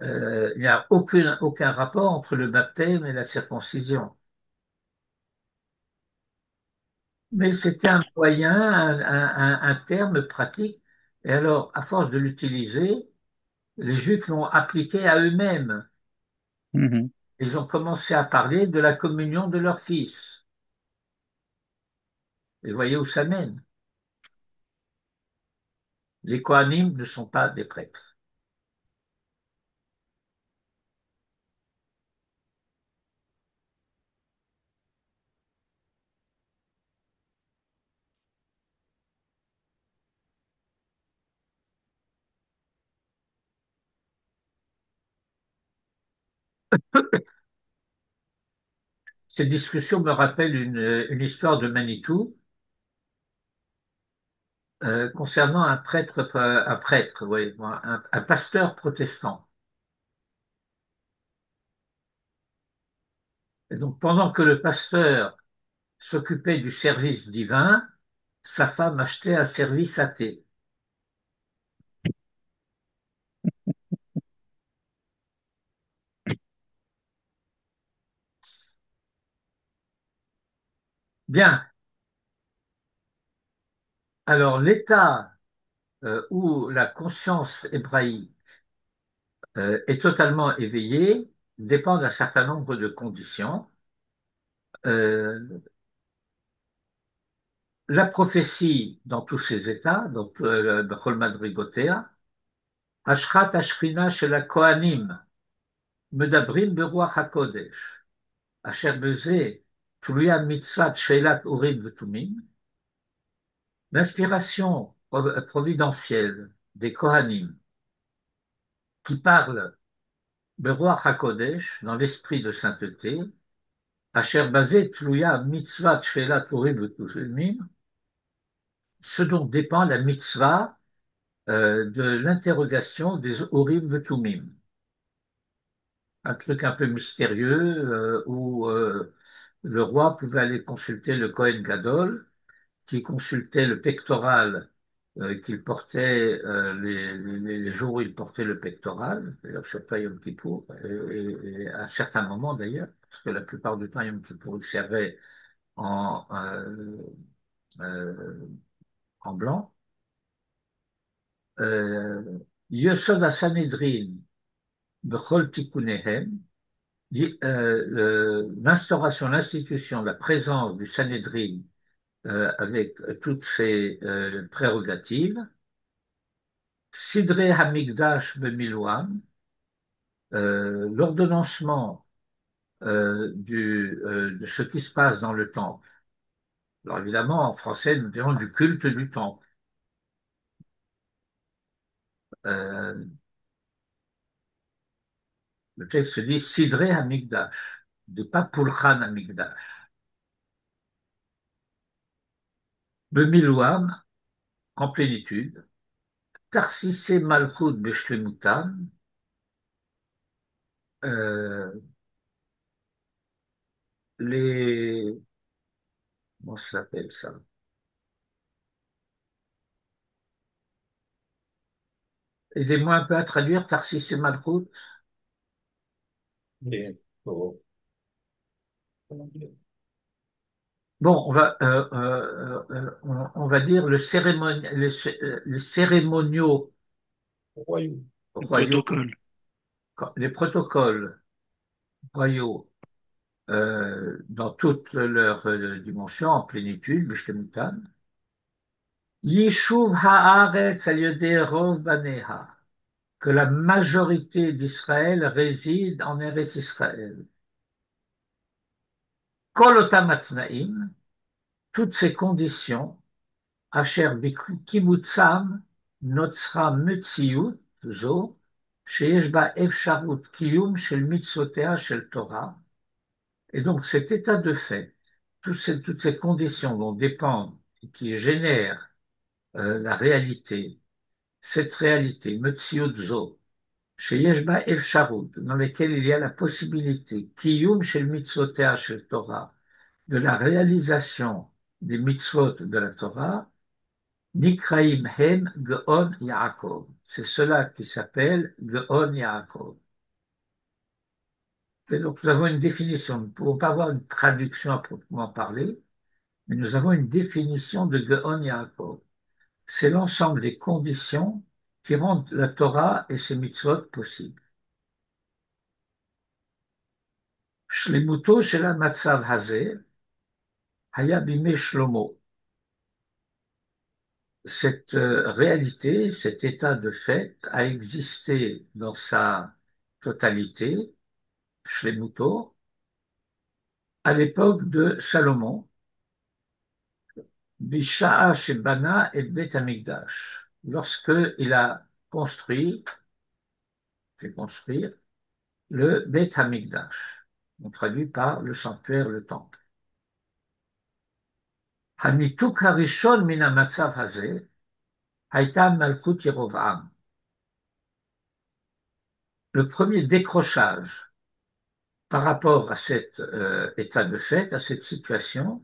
Il n'y a aucun rapport entre le baptême et la circoncision. Mais c'était un moyen, un terme pratique. Et alors, à force de l'utiliser, les Juifs l'ont appliqué à eux-mêmes. Mhm. Ils ont commencé à parler de la communion de leur fils. Et voyez où ça mène. Les Kohanim ne sont pas des prêtres. Cette discussion me rappelle une histoire de Manitou concernant un prêtre, oui, un pasteur protestant. Et donc, pendant que le pasteur s'occupait du service divin, sa femme achetait un service athée. Bien, alors l'état où la conscience hébraïque est totalement éveillée dépend d'un certain nombre de conditions. Euh, la prophétie dans tous ses états, donc Bechol Madrigotea, Ashrat Ashkina shel Kohanim, Medabrim beruach hakodesh, Asher beze Tluyan mitzvat sheilat urim v'tumim, l'inspiration providentielle des Kohanim qui parle Beruach HaKodesh, dans l'esprit de sainteté, Asher Bazet Tluya Mitzvah Tfela Turim V'Tumim, ce dont dépend la mitzvah de l'interrogation des Urim V'Tumim. Un truc un peu mystérieux où le roi pouvait aller consulter le Kohen Gadol, qui consultait le pectoral qu'il portait les jours où il portait le pectoral, d'ailleurs surtout à Yom Kippour, et à certains moments d'ailleurs, parce que la plupart du temps Yom Kippour il servait en, euh, en blanc. Yosod HaSanhedrin B'chol Tikkunehem, l'instauration, l'institution, la présence du Sanhédrin avec toutes ses prérogatives, Sidrei Hamikdash Bemilouam, l'ordonnancement de ce qui se passe dans le temple. Alors évidemment, en français, nous dirons du culte du temple. Euh, le texte dit Sidrei Hamikdash, de pas Pulchan Hamikdash. Bemilouam, en plénitude, Tarsissé Malchut Beshlemutam, euh, les, comment ça s'appelle ça? Aidez-moi un peu à traduire Tarsis et Malchut. Et, oh, Bon, on va dire les cérémoniaux royaume. Le royaux, protocole. les protocoles royaux dans toutes leurs dimensions, en plénitude, Bishlemutan. Yishuv haaretz al yodei rov baneha, que la majorité d'Israël réside en Eretz Israël. Kol otam atnaim, toutes ces conditions Asher b'kibutzam notzra metziut zo, sheyesh ba efsharut kiyum shel mitzvotea shel Torah. Et donc cet état de fait, toutes ces conditions dont dépendent, qui génèrent la réalité, cette réalité, metziut zo, sheyesh ba efsharut, dans lesquelles il y a la possibilité, kiyum shel mitzvotea shel Torah, de la réalisation des mitzvot de la Torah, Nikraim Hem Geon Yaakov. C'est cela qui s'appelle Geon Yaakov. Et donc nous avons une définition. Nous ne pouvons pas avoir une traduction à proprement parler, mais nous avons une définition de Geon Yaakov. C'est l'ensemble des conditions qui rendent la Torah et ses mitzvot possibles. Shlemuto shel matzav hazeh haya bimei Shlomo. Cette réalité, cet état de fait a existé dans sa totalité, Shlemuto, à l'époque de Salomon, Bisha'a Shebana et Bet Amikdash, lorsque il a fait construire le Bet Amikdash, on traduit par le sanctuaire, le temple. Hanituk harishon min hamatzav hazeh hayta malchut Yerovam. Le premier décrochage par rapport à cet état de fait, à cette situation,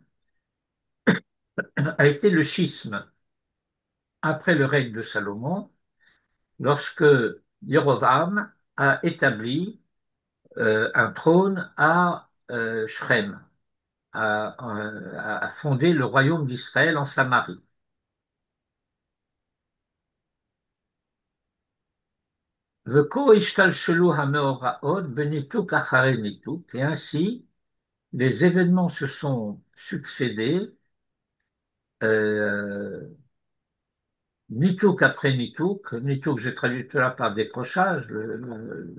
a été le schisme après le règne de Salomon, lorsque Yerovam a établi un trône à Shrem, a fondé le royaume d'Israël en Samarie. Et ainsi, les événements se sont succédés, euh, Nituk après Nituk. Nituk, j'ai traduit cela par décrochage. Le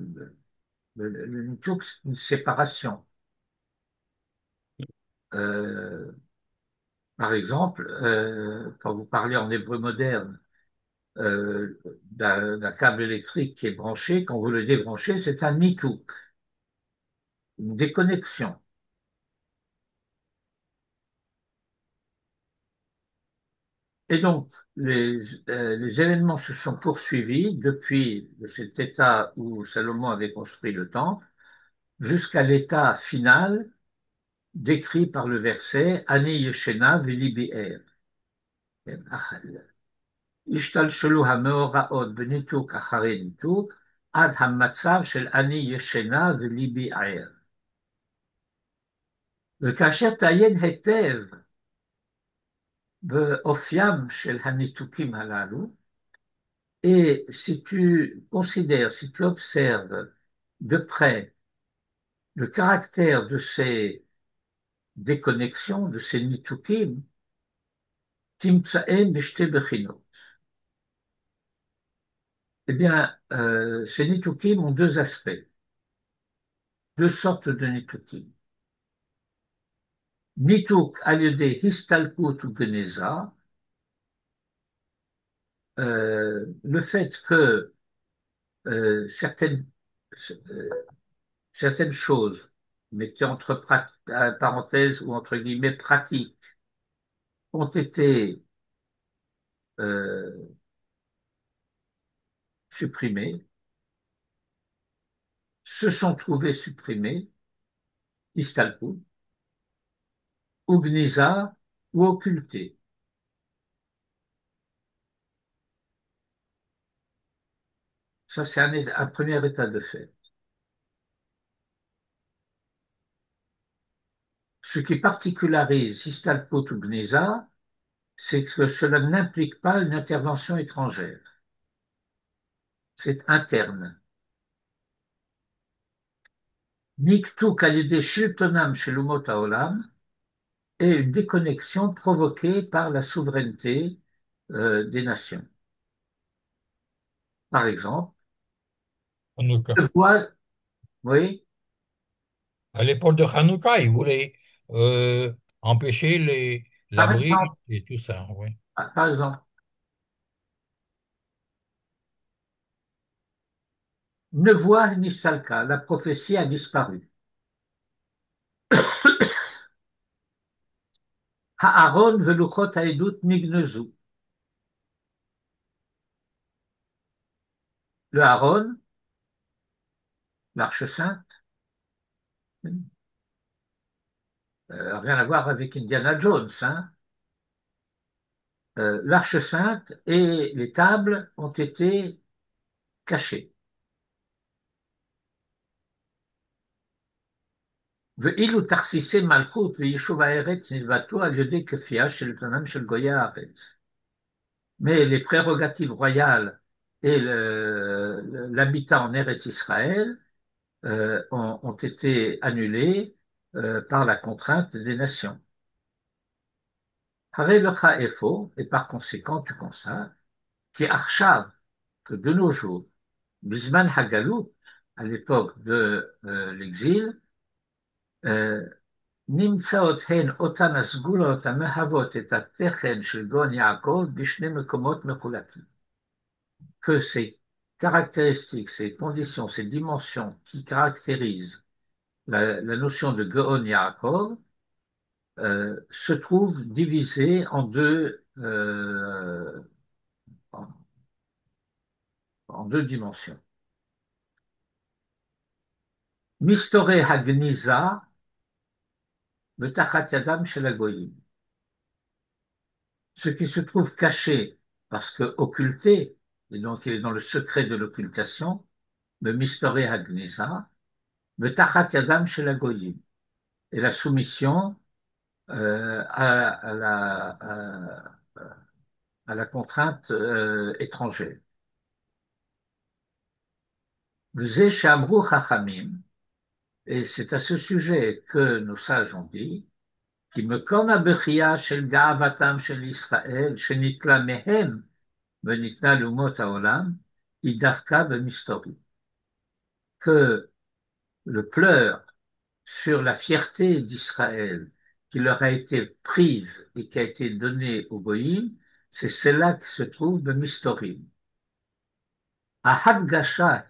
Nituk, c'est une séparation. Euh, Par exemple, quand vous parlez en hébreu moderne d'un câble électrique qui est branché. Quand vous le débranchez, c'est un nituk, une déconnexion. Et donc, les événements se sont poursuivis depuis cet état où Salomon avait construit le temple jusqu'à l'état final décrit par le verset Ani Yeshena Veli Be'er. השתלשלו המאורעות בניתוק אחרי ניתוק עד המצב של אני ישנה וליבי ער. וכאשר תעיין היטב באופיים של הניתוקים הללו, et si tu considères, si tu observes de près le caractère de ces déconnexions, de ces nitukim, תמצאם בשתי בחינות. Eh bien, ces nitukim ont deux aspects, deux sortes de nitukim. Nituk al-yedei histalkut ou geneza, le fait que euh, certaines, euh, certaines choses, mettez entre parenthèses ou entre guillemets pratiques, ont été euh, supprimées, se sont trouvées supprimées, histalkut, ou gnisa, ou occultées. Ça, c'est un premier état de fait. Ce qui particularise histalkut ou gnisa, c'est que cela n'implique pas une intervention étrangère. C'est interne. Niktuk al-yedei shiltonam shel umot haolam est une déconnexion provoquée par la souveraineté des nations. Par exemple, Hanouka. je vois, oui, À l'époque de Hanouka, ils voulaient euh, empêcher la par brûle exemple, et tout ça. Oui. par exemple, Nevoah Nissalka, la prophétie a disparu. Haaron veluchot haedut nignezu. Le Aaron, l'arche sainte, rien à voir avec Indiana Jones, hein. L'arche sainte et les tables ont été cachées. ואילו תכסיסי מלכות ויישוב הארץ נתבטאו על ידי כפייה של שלטונם של גויי הארץ. Mais les prérogatives royales et l'habitat en Eretz Israël ont été annulés par la contrainte des nations. Harei lecha efo, et par conséquent, tu constates, qui achshav, que de nos jours, bisman hagalut, à l'époque de l'exil, נמצאות הן אותן הסגולות המהוות את התכן של גאון יעקב בשני מקומות מחולקים. Que ces caractéristiques, ces conditions, ces dimensions qui caractérisent la notion de Gaon Yaakov se trouvent divisées en, en deux dimensions. Mistore Hagniza, Betachat Yadam Shel Hagoyim. Ce qui se trouve caché parce que occulté, et donc il est dans le secret de l'occultation, le Mistore Hagniza, Betachat Yadam Shel Hagoyim. Et la soumission à la contrainte étrangère. V'zeh she'amru chachamim, et c'est à ce sujet que nos sages ont dit, כי מקום הבכייה של גאוותם של ישראל, שניטלה מהם וניתנה לאומות העולם, היא דווקא במסתורים. Que le pleur sur la fierté d'Israël qui leur a été prise et qui a été donnée aux Goïms, c'est celle-là qui se trouve de Mistorim. À Hadgasha,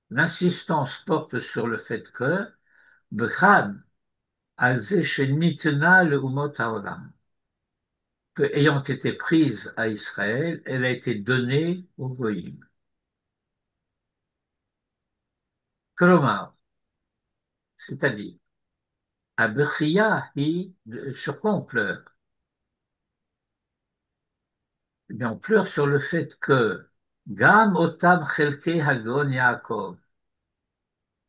l'insistance porte sur le fait que Bechad, al ze shenitna leumot haolam, que ayant été prise à Israël, elle a été donnée aux Goïm. Kolomar, c'est-à-dire, à Bechia, sur quoi on pleure? Eh bien, on pleure sur le fait que Gam otam chelke hagon Yaakov,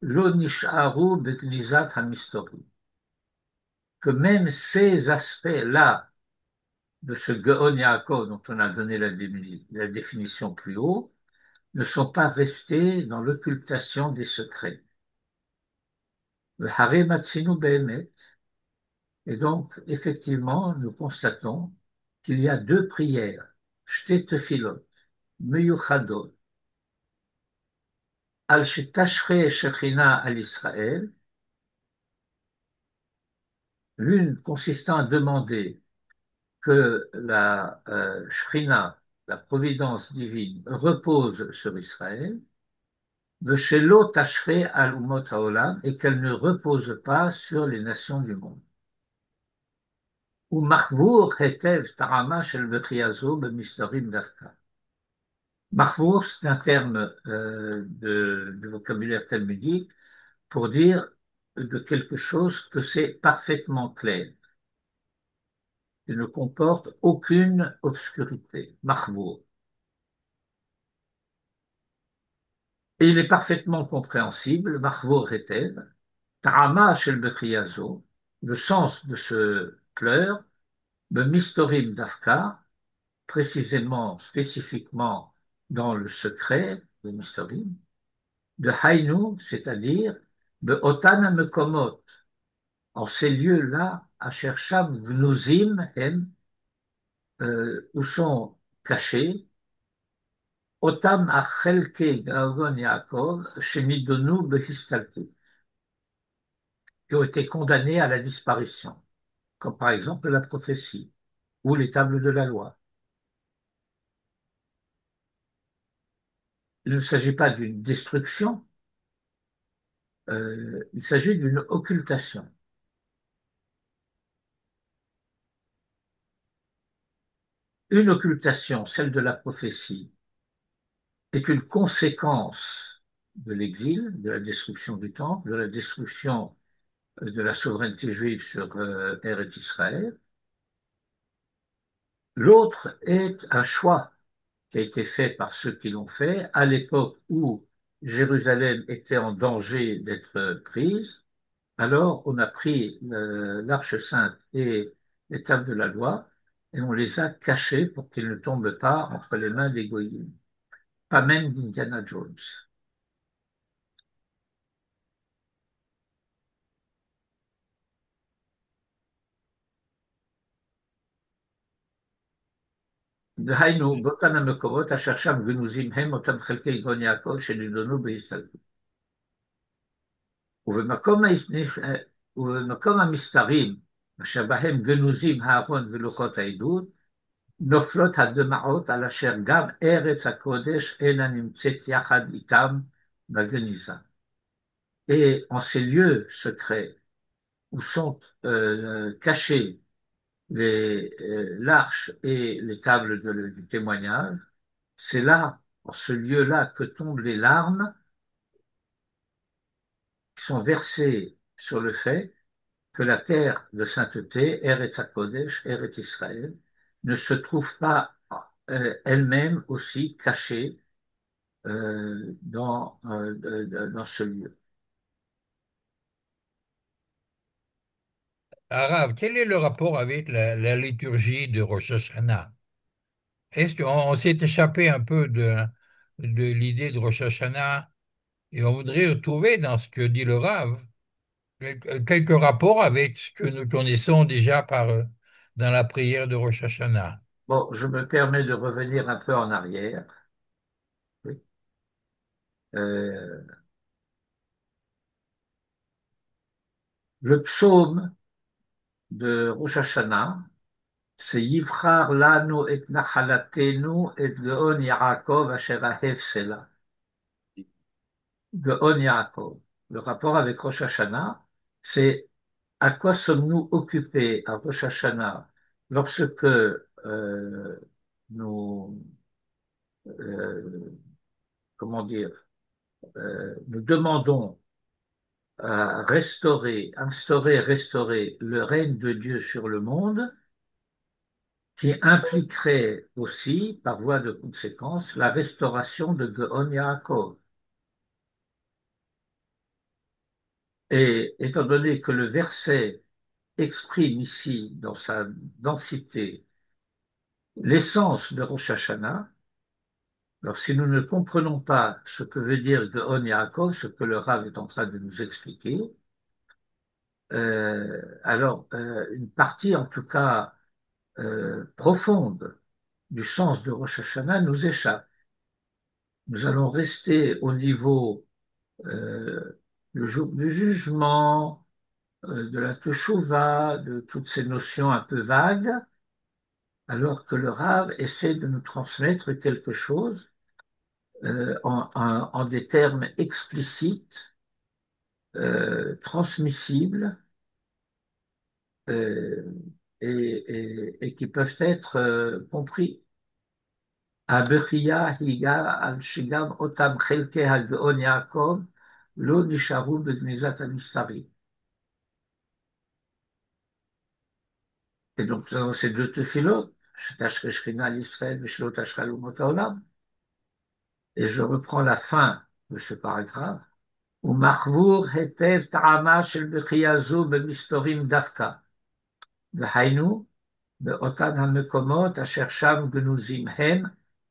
lo nisharu begnizat hamistorim, que même ces aspects-là de ce Gaon Yaakov dont on a donné la définition plus haut, ne sont pas restés dans l'occultation des secrets. Le Hare Matsinu Behemet. Et donc, effectivement, nous constatons qu'il y a deux prières, Shte Tefilot, Meyuchadot, Al Shetashre Shechina al Israël, l'une consistant à demander que la Shrina, la providence divine, repose sur Israël, Veshelo Tashre al Umot Haolam, et qu'elle ne repose pas sur les nations du monde. Ou Machvour Hetev Tarama Shel Bechiazo Bemistorim Dafka. Mahfouz, c'est un terme de vocabulaire talmudique pour dire de quelque chose que c'est parfaitement clair. Il ne comporte aucune obscurité. Mahfouz. Et il est parfaitement compréhensible, Mahfouz Hetev, Ta'ama shel Bechiazo, le sens de ce pleur, de Mistorim Dafka, précisément, spécifiquement dans le secret de Mistorim, de Haïnou, c'est-à-dire de Otana Mekomot, en ces lieux-là, Asher Sham Gnuzim Hem, où sont cachés, Otam Achelke Gaon Yaakov, Shemidonu Behistaltu, qui ont été condamnés à la disparition, comme par exemple la prophétie ou les tables de la loi. Il ne s'agit pas d'une destruction, il s'agit d'une occultation. Une occultation, celle de la prophétie, est une conséquence de l'exil, de la destruction du temple, de la destruction de la souveraineté juive sur Eretz Israël. L'autre est un choix qui a été fait par ceux qui l'ont fait à l'époque où Jérusalem était en danger d'être prise. Alors on a pris l'Arche sainte et les tables de la loi et on les a cachées pour qu'ils ne tombent pas entre les mains des goyim, pas même d'Indiana Jones. דהיינו, באותן המקומות אשר שם גנוזים הם אותם חלקי עגון יעקב שנדונו בהסתלקות. ובמקום, ובמקום המסתרים, אשר בהם גנוזים הארון ולוחות העדות, נופלות הדמעות על אשר גם ארץ הקודש אינה נמצאת יחד איתם בגניזה. Et en ces lieux secrets où sont cachés l'arche et les tables du témoignage, c'est là, en ce lieu-là, que tombent les larmes qui sont versées sur le fait que la terre de sainteté, Eretz HaKodesh, Eretz Israël, ne se trouve pas elle-même aussi cachée dans ce lieu. Arav, quel est le rapport avec la liturgie de Rosh Hashanah? Est-ce qu'on s'est échappé un peu de l'idée de Rosh Hashanah et on voudrait retrouver dans ce que dit le Rav quelques rapports avec ce que nous connaissons déjà dans la prière de Rosh Hashanah? Bon, je me permets de revenir un peu en arrière. Oui. Euh, le psaume de Rosh Hashanah c'est Yivchar lanu et nachalatenu et Geon Yaakov asher ahev Sela. Geon Yaakov. Le rapport avec Rosh Hashanah, c'est à quoi sommes-nous occupés à Rosh Hashanah lorsque nous, euh, comment dire, nous demandons à restaurer, instaurer, restaurer le règne de Dieu sur le monde, qui impliquerait aussi, par voie de conséquence, la restauration de Geon Yaakov. Et étant donné que le verset exprime ici, dans sa densité, l'essence de Rosh Hashanah, alors si nous ne comprenons pas ce que veut dire Geon Yaakov, ce que le Rav est en train de nous expliquer, une partie en tout cas profonde du sens de Rosh Hashanah nous échappe. Nous allons rester au niveau le jour du jugement, de la Teshuvah, de toutes ces notions un peu vagues, alors que le Rav essaie de nous transmettre quelque chose en des termes explicites, transmissibles, euh, et qui peuvent être compris. הבכייה היגע על שגם אותם חלקי הגאון יעקב לא נשארו בגניזת המסתרים. Et donc, nous avons ces deux tefilot, שתשרה שכינה על ישראל ושלא תשרה לאומות העולם. Et je reprends la fin de ce paragraphe. ומחבור היטב טעמה של בכייה זו במסתורים דווקא. והיינו, באותן המקומות אשר שם גנוזים הם,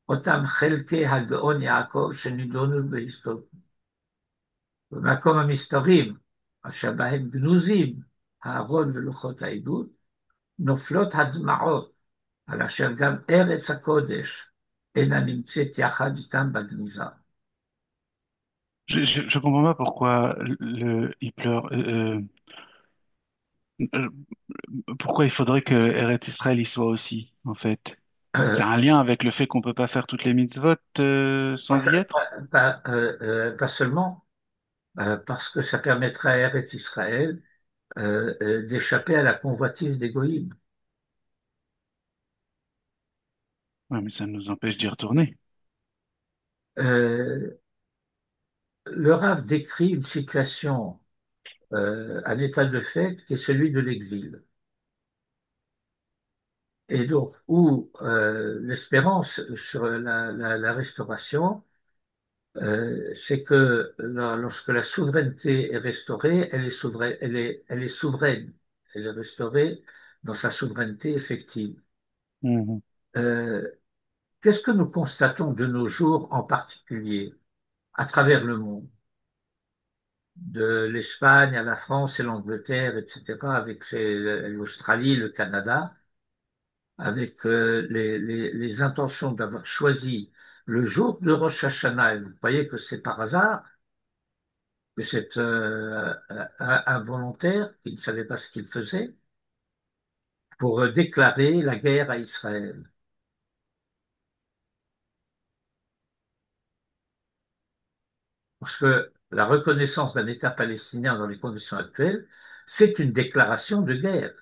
אותם חלקי הגאון יעקב שנידונו בהיסטוריה. במקום המסתרים, אשר בהם גנוזים הארון ולוחות העדות, נופלות הדמעות, על אשר גם ארץ הקודש אינה נמצאת יחד איתם בגניזה. Je comprends pas pourquoi il pleure. Euh, Pourquoi il faudrait que Eretz Israël y soit aussi, en fait? C'est Euh, un lien avec le fait qu'on peut pas faire toutes les mitzvot sans y être? pas seulement, parce que ça permettra à Eretz Israël d'échapper à la convoitise des goïms. Ouais, mais ça nous empêche d'y retourner. Euh, le Rav décrit une situation, un état de fait qui est celui de l'exil. Et donc, où l'espérance sur la restauration, c'est que lorsque la souveraineté est restaurée, elle est souveraine, elle est souveraine, elle est restaurée dans sa souveraineté effective. Mhm. Euh, Qu'est-ce que nous constatons de nos jours en particulier à travers le monde, de l'Espagne à la France et l'Angleterre, etc., avec l'Australie, le Canada, avec les intentions d'avoir choisi le jour de Rosh Hashanah, et vous voyez que c'est par hasard, que c'est un volontaire qui ne savait pas ce qu'il faisait, pour déclarer la guerre à Israël. Parce que la reconnaissance d'un État palestinien dans les conditions actuelles, c'est une déclaration de guerre.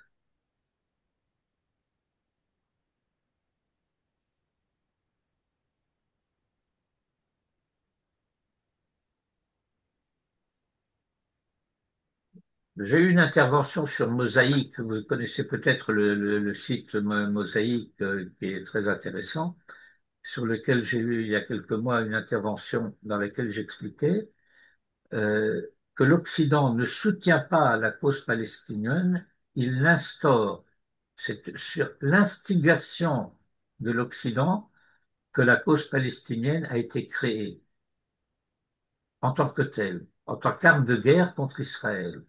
J'ai eu une intervention sur Mosaïque. Vous connaissez peut-être le site Mosaïque qui est très intéressant, sur lequel j'ai eu il y a quelques mois une intervention dans laquelle j'expliquais que l'Occident ne soutient pas la cause palestinienne, il l'instaure. C'est sur l'instigation de l'Occident que la cause palestinienne a été créée en tant que telle, en tant qu'arme de guerre contre Israël.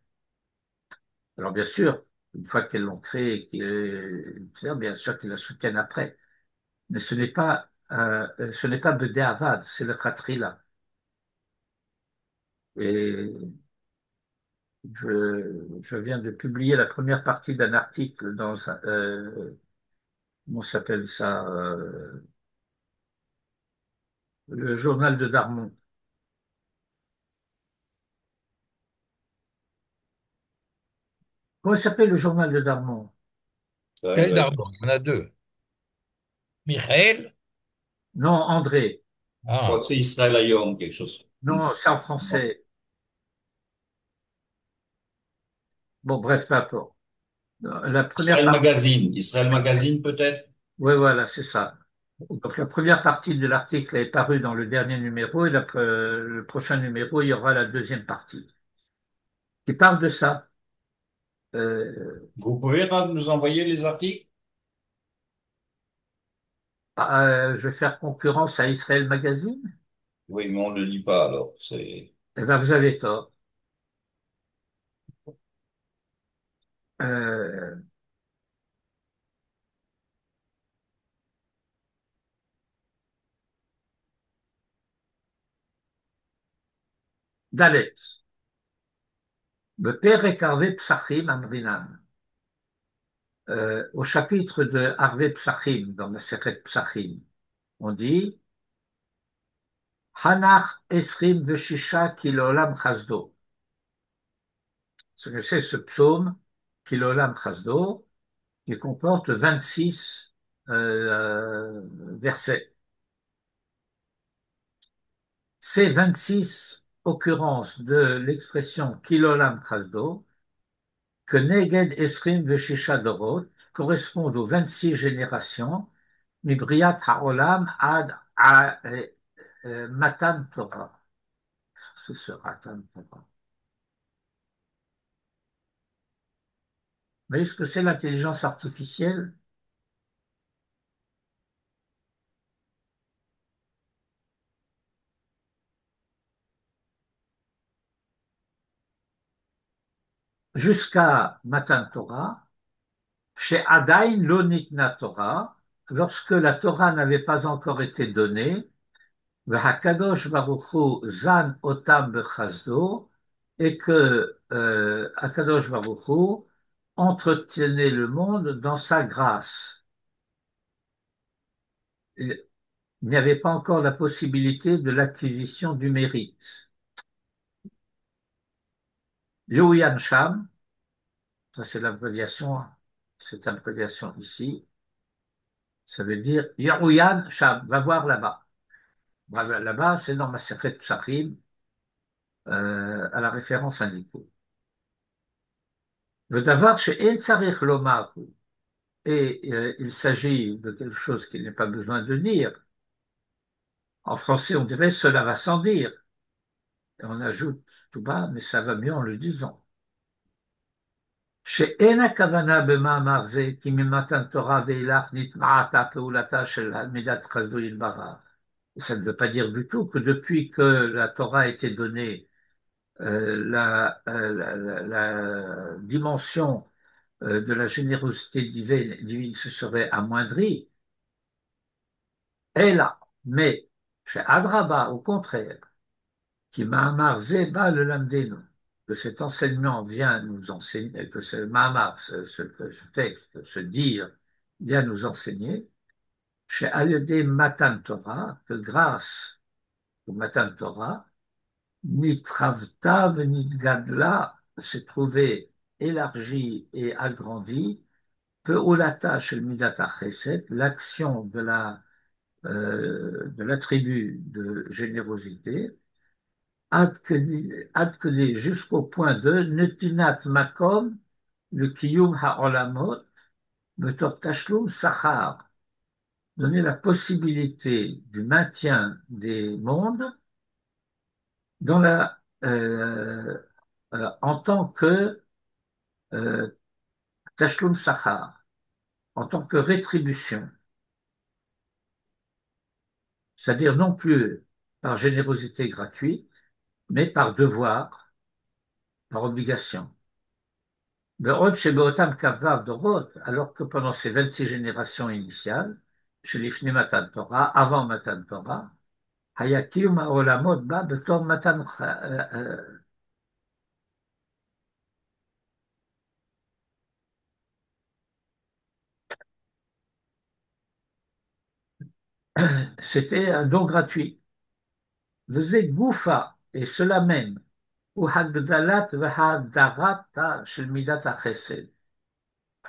Alors bien sûr, une fois qu'elles l'ont créée, bien sûr qu'ils la soutiennent après. Mais ce n'est pas Bedéavad, c'est le Khatrila. Et je viens de publier la première partie d'un article comment s'appelle ça, le journal de Darmon. Comment s'appelle le journal de Darmon? Ça, il Quel doit être- Dardo? Il y en a deux. Michael? Non, André. Je crois Ah, que c'est Israël Hayom, quelque chose. Non, c'est en Non. français. Bon, bref, peu importe. La première Israël partie, Magazine. Israël Magazine, peut-être? oui, voilà, c'est ça. Donc, la première partie de l'article est parue dans le dernier numéro et le prochain numéro, il y aura la deuxième partie qui parle de ça. Euh, Vous pouvez nous envoyer les articles? je vais faire concurrence à Israël Magazine. Oui, mais on ne le lit pas alors. C'est Eh bien, vous avez tort. Euh, Dalet. Le père est Harvé Psachim Amrinan. Au chapitre de Harvé Psachim, dans la Sechet Psachim, on dit Hanach Esrim Veshisha Kilolam Chasdo. Ce que c'est ce psaume Kilolam Chasdo, qui comporte 26 versets. Ces 26 occurrences de l'expression Kilolam Chasdo, que Neged Esrim Veshisha Dorot, correspondent aux 26 générations, Mibriat Haolam Ad Matan Torah. Ce sera Matan Torah. Vous voyez ce que c'est l'intelligence artificielle? Jusqu'à Matan Torah, chez Adain Lonitna Torah, lorsque la Torah n'avait pas encore été donnée, V'hakadosh Baruch Hu Zan Otam Bechazdo, et que Akadosh Baruch Hu entretenait le monde dans sa grâce. Il n'y avait pas encore la possibilité de l'acquisition du mérite. Yuyan Sham, ça c'est l'abréviation, cette abréviation ici, ça veut dire Yarouyan Sham, va voir là-bas. Là-bas, c'est dans ma Masechet Psachim, à la référence indiquée. V'davar she'en tzarich lomar, et il s'agit de quelque chose qu'il n'est pas besoin de dire. En français, on dirait cela va sans dire. Et on ajoute tout bas, mais ça va mieux en le disant. שאין הכוונה במאמר זה כי ממתן תורה ואילך נטמעת פעולתה של מידת חסדו יתברך. Ça ne veut pas dire du tout que depuis que la Torah a été donnée, la dimension de la générosité divine se serait amoindrie. Et là, mais chez Adraba, au contraire, qui Mahamar Zeba le Lamdenu, que cet enseignement vient nous enseigner, que ce Mahamar, ce texte, ce dire, vient nous enseigner, chez Ayodé Matan Torah, que grâce au Matan Torah, Nitravta Gadla s'est trouvé élargi et agrandi, Peolata shel Midat Chesed, l'action de l'attribut de générosité, Adkeli jusqu'au point de Netinat Makom, le Kiyum Ha'olamot, Betor Tashlum Sachar, donner la possibilité du maintien des mondes dans en tant que euh, Tashlum Sachar, en tant que rétribution, c'est-à-dire non plus par générosité gratuite, mais par devoir, par obligation. Be'od shebeotam kavav dorot, alors que pendant ces 26 générations initiales, chez l'Ifni Matan Torah, avant Matan Torah, Hayakiyum ha'olamot ba betor Matan C'était un don gratuit. Faisait goufa, et cela même, ou hagdalat v'hadarata shel midat hachesed.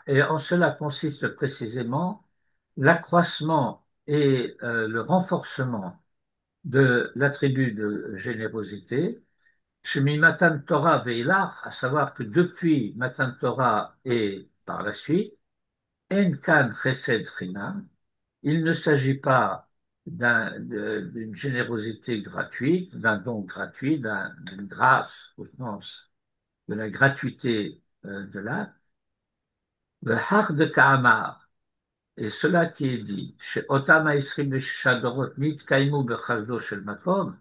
Et en cela consiste précisément l'accroissement et le renforcement de l'attribut de générosité, chez Matan Torah Veilach, à savoir que depuis Matan Torah et par la suite, En Kan Chesed Chinam, il ne s'agit pas d'une générosité gratuite, d'un don gratuit, d'une grâce au sens de la gratuité de l'acte, le Har de Ka'amar, et cela qui est dit, chez Otam Haïsrim Shadorot Nit Kaimu Bechazdo Shel Makom,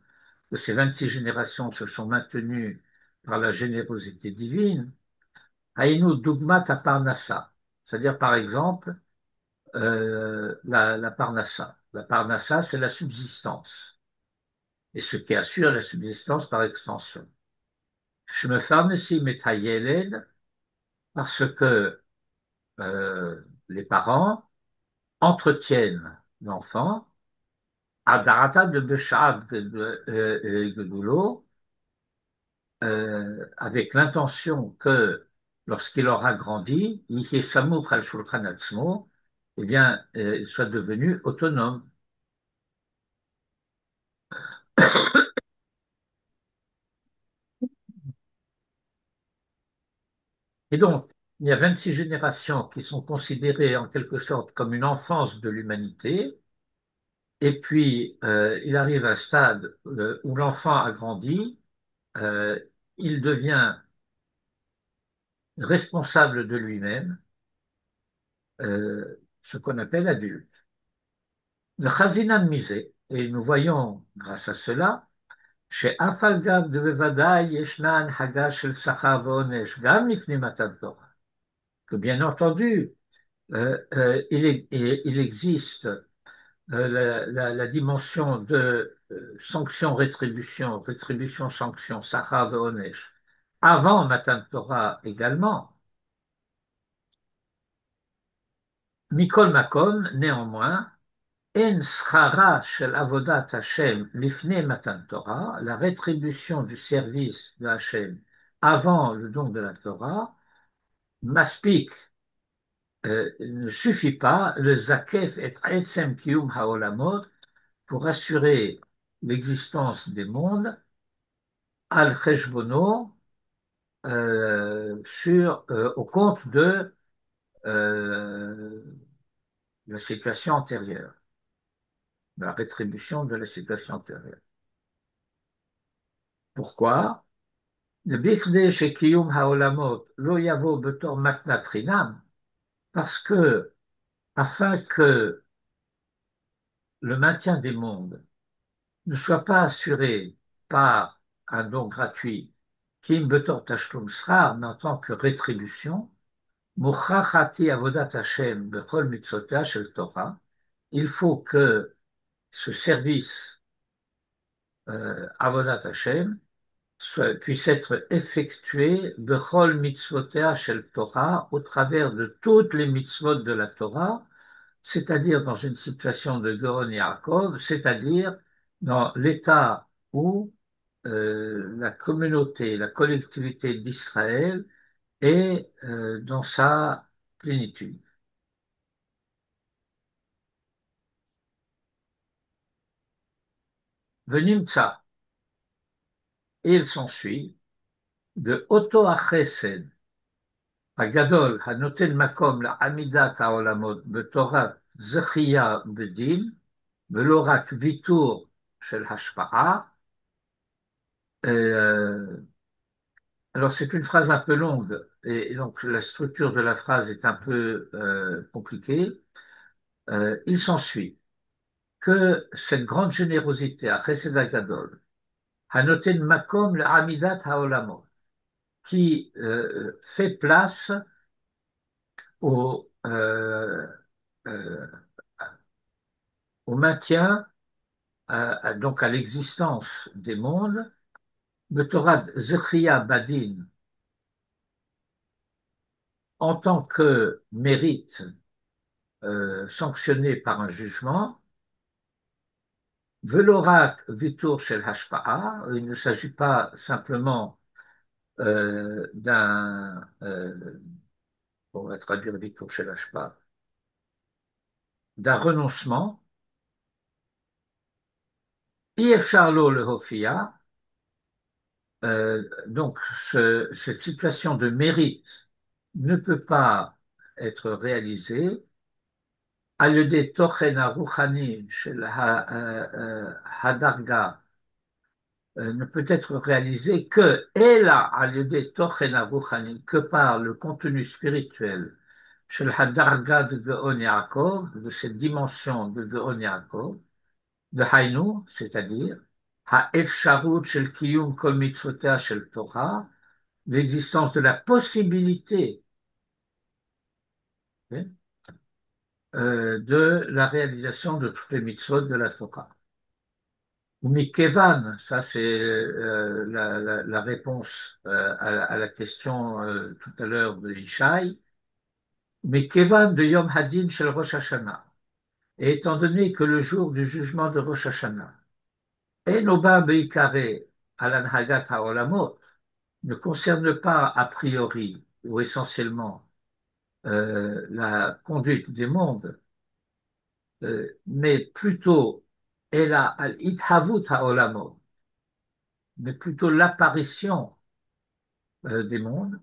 que ces 26 générations se sont maintenues par la générosité divine, Haïnu Dugmat Parnassa, c'est-à-dire par exemple la Parnassa. La Parnassa, c'est la subsistance, et ce qui assure la subsistance par extension. Je me farnesim et parce que les parents entretiennent l'enfant Adarata de Beshab de Gedulo, avec l'intention que lorsqu'il aura grandi, Yihe Samour al Shulchan Atzmo, eh bien, il soit devenu autonome. Et donc, il y a 26 générations qui sont considérées en quelque sorte comme une enfance de l'humanité, et puis il arrive à un stade où l'enfant a grandi, euh, il devient responsable de lui-même, ce qu'on appelle adulte. Le Chazinan misé, et nous voyons grâce à cela, chez Afalgav de Bevadai Yeshnan Hagash el Sachar Vonesh Gam Lifnei Matan Torah, que bien entendu, il existe la dimension de sanction-rétribution, rétribution-sanction, Sachar Vonesh, avant Matan Torah également. Mikol Makom, néanmoins, En schara shel avodat Hashem lifnei matan Torah, la rétribution du service de Hashem avant le don de la Torah, maspik ne suffit pas, le zakef et etzem kiyum haolamot, pour assurer l'existence des mondes, al cheshbono, au compte de euh, la situation antérieure, de la rétribution de la situation antérieure. Pourquoi? Parce que, afin que le maintien des mondes ne soit pas assuré par un don gratuit, Kim Betor Tashlum Srar, mais en tant que rétribution, Muchachati Avodat Hashem Bechol Mitzvotah Shel Torah, il faut que ce service Avodat Hashem puisse être effectué bechol mitzvotea shel Torah, au travers de toutes les mitzvot de la Torah, c'est-à-dire dans une situation de Goron Yaakov, c'est-à-dire dans l'état où la communauté, la collectivité d'Israël est dans sa plénitude. Venimtsa, et il s'ensuit de Oto Achesed, הגדול הנותן מקום לעמידת העולמות בתורת זכייה בדין, ולא רק ויתור של השפעה. Alors c'est une phrase un peu longue, et donc la structure de la phrase est un peu compliquée. Il s'ensuit que cette grande générosité à Chesed Gadol, Hanoten Makom l'Amidat Haolamot, qui fait place au, euh, au maintien, donc à l'existence des mondes, de Torah Zechriya Badin en tant que mérite sanctionné par un jugement, Velorak Vitur Shel Hashpa'a, il ne s'agit pas simplement on va traduire Vitur Shel Hashpa'a, d'un renoncement, Ifshar lo le Hofia, donc cette situation de mérite ne peut pas être réalisée על ידי תוכן הרוחני של הדרגה ne peut être réalisé que אלא על ידי תוכן הרוחני, que par le contenu spirituel של הדרגה de גאון יעקב, de cette dimension de גאון יעקב, דהיינו, c'est-à-dire, האפשרות של קיום כל מצוותיה של תורה, l'existence de la possibilité de la réalisation de toutes les mitzvot de la Torah. Ou Mikevan, ça c'est la réponse à la question tout à l'heure de Ishaï. Mikevan de Yom Hadin shel Rosh Hashanah. Et étant donné que le jour du jugement de Rosh Hashanah, Enoba Beikare al-Anhagat ha'olamot, ne concerne pas a priori ou essentiellement la conduite des mondes, mais plutôt Ela al-Ithavut ha'olamot, mais plutôt l'apparition des mondes.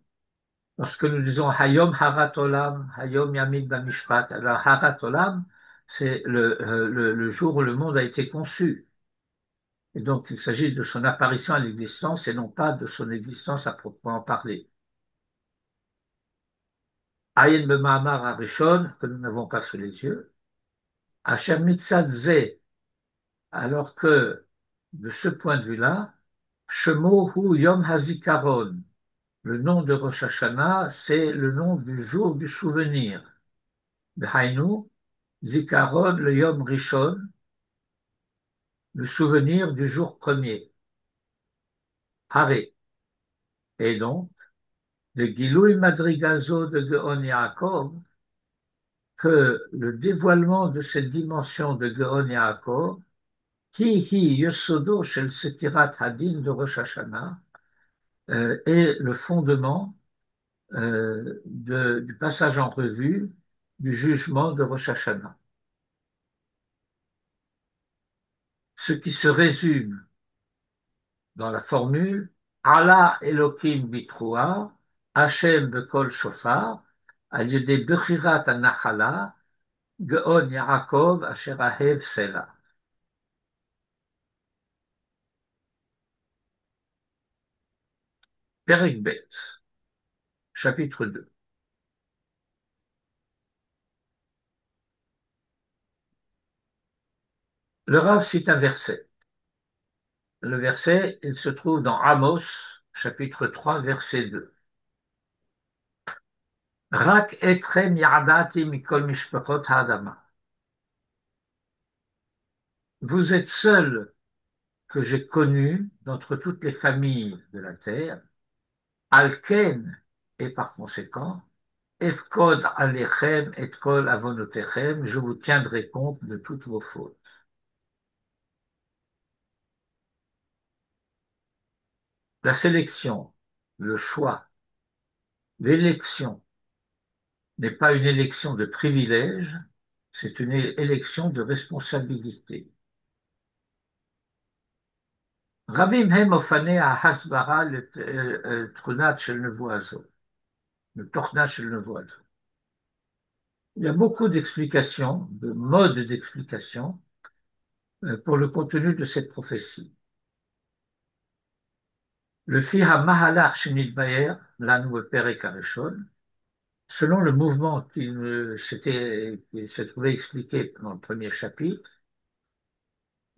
Lorsque nous disons Hayom Harat Olam, Hayom Yamid Bamishpat, alors Harat Olam, c'est le jour où le monde a été conçu. Et donc il s'agit de son apparition à l'existence et non pas de son existence à proprement parler. Ayin B'Ma'amar Arishon, que nous n'avons pas sous les yeux, Hashem Mitzad Ze, alors que de ce point de vue-là, Shemo Hu Yom Hazikaron, le nom de Rosh Hashanah, c'est le nom du jour du souvenir. Hainu, Zikaron, le Yom Rishon, le souvenir du jour premier. Hare. Et donc, de Gilouï Madrigazo de Geon Yaakov, que le dévoilement de cette dimension de Geon Yaakov, qui hi yosodo shel setirat hadin de Rosh Hashanah, est le fondement du passage en revue du jugement de Rosh Hashanah. Ce qui se résume dans la formule Allah Elohim Bitroua, Hashem Bekol Shofar, al yedei Bechirat Anachala, Geon Yaakov Asher Ahev Sela. Perek Bet, chapitre 2. Le Rav cite un verset. Le verset, il se trouve dans Amos, chapitre 3, verset 2. Rak etrem yadati mikol mishpachot ha'adama. Vous êtes seuls que j'ai connus d'entre toutes les familles de la terre, Alken, et par conséquent, Efkod alechem et kol avonotechem, je vous tiendrai compte de toutes vos fautes. La sélection, le choix, l'élection n'est pas une élection de privilège, c'est une élection de responsabilité. Rabim hem ofane hasbara le trunat shel nevoazo, le torna shel nevoazo. Il y a beaucoup d'explications, de modes d'explication pour le contenu de cette prophétie. Le Fiha Mahalach Shenidbaer, l'Anu Perek Arishon, selon le mouvement qui s'est trouvé expliqué dans le premier chapitre,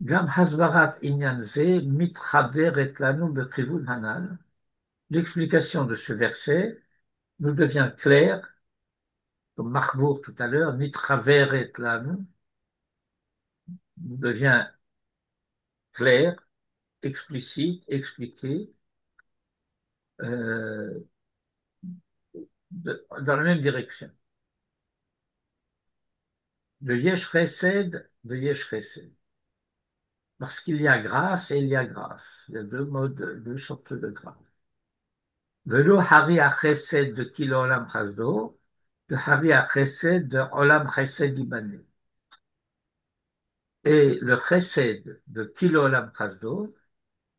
Gam Hasbarat Inyanze Mitraveret Lanu Bekrivun Hanal, l'explication de ce verset nous devient claire, comme Marbour tout à l'heure, Mitraveret Lanu, nous devient clair, explicite, expliqué, dans la même direction. De Yesh Chesed, de Yesh Chesed. Parce qu'il y a grâce et il y a grâce. Il y a deux modes, deux sortes de grâce. Velo hari chesed de kilo olam chasdo, de hari chesed de olam chesed libanais. Et le chesed de kilo olam chasdo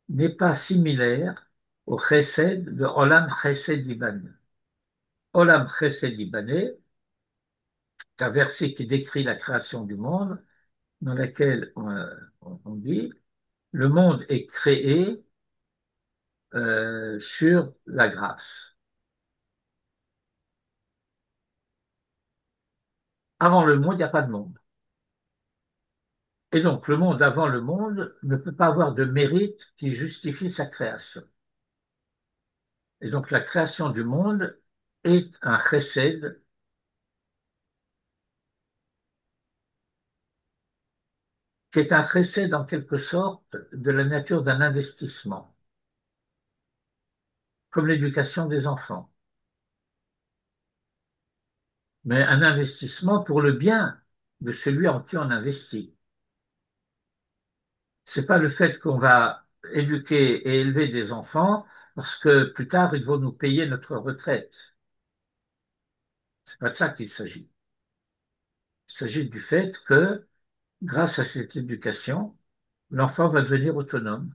n'est pas similaire au chesed de olam chesed libanais. Olam chesed libanais, c'est un verset qui décrit la création du monde, dans lequel on dit le monde est créé sur la grâce. Avant le monde, il n'y a pas de monde. Et donc, le monde avant le monde ne peut pas avoir de mérite qui justifie sa création. Et donc, la création du monde est un chesed qui est un chesed en quelque sorte de la nature d'un investissement, comme l'éducation des enfants. Mais un investissement pour le bien de celui en qui on investit. C'est pas le fait qu'on va éduquer et élever des enfants parce que plus tard ils vont nous payer notre retraite. C'est pas de ça qu'il s'agit. Il s'agit du fait que grâce à cette éducation, l'enfant va devenir autonome.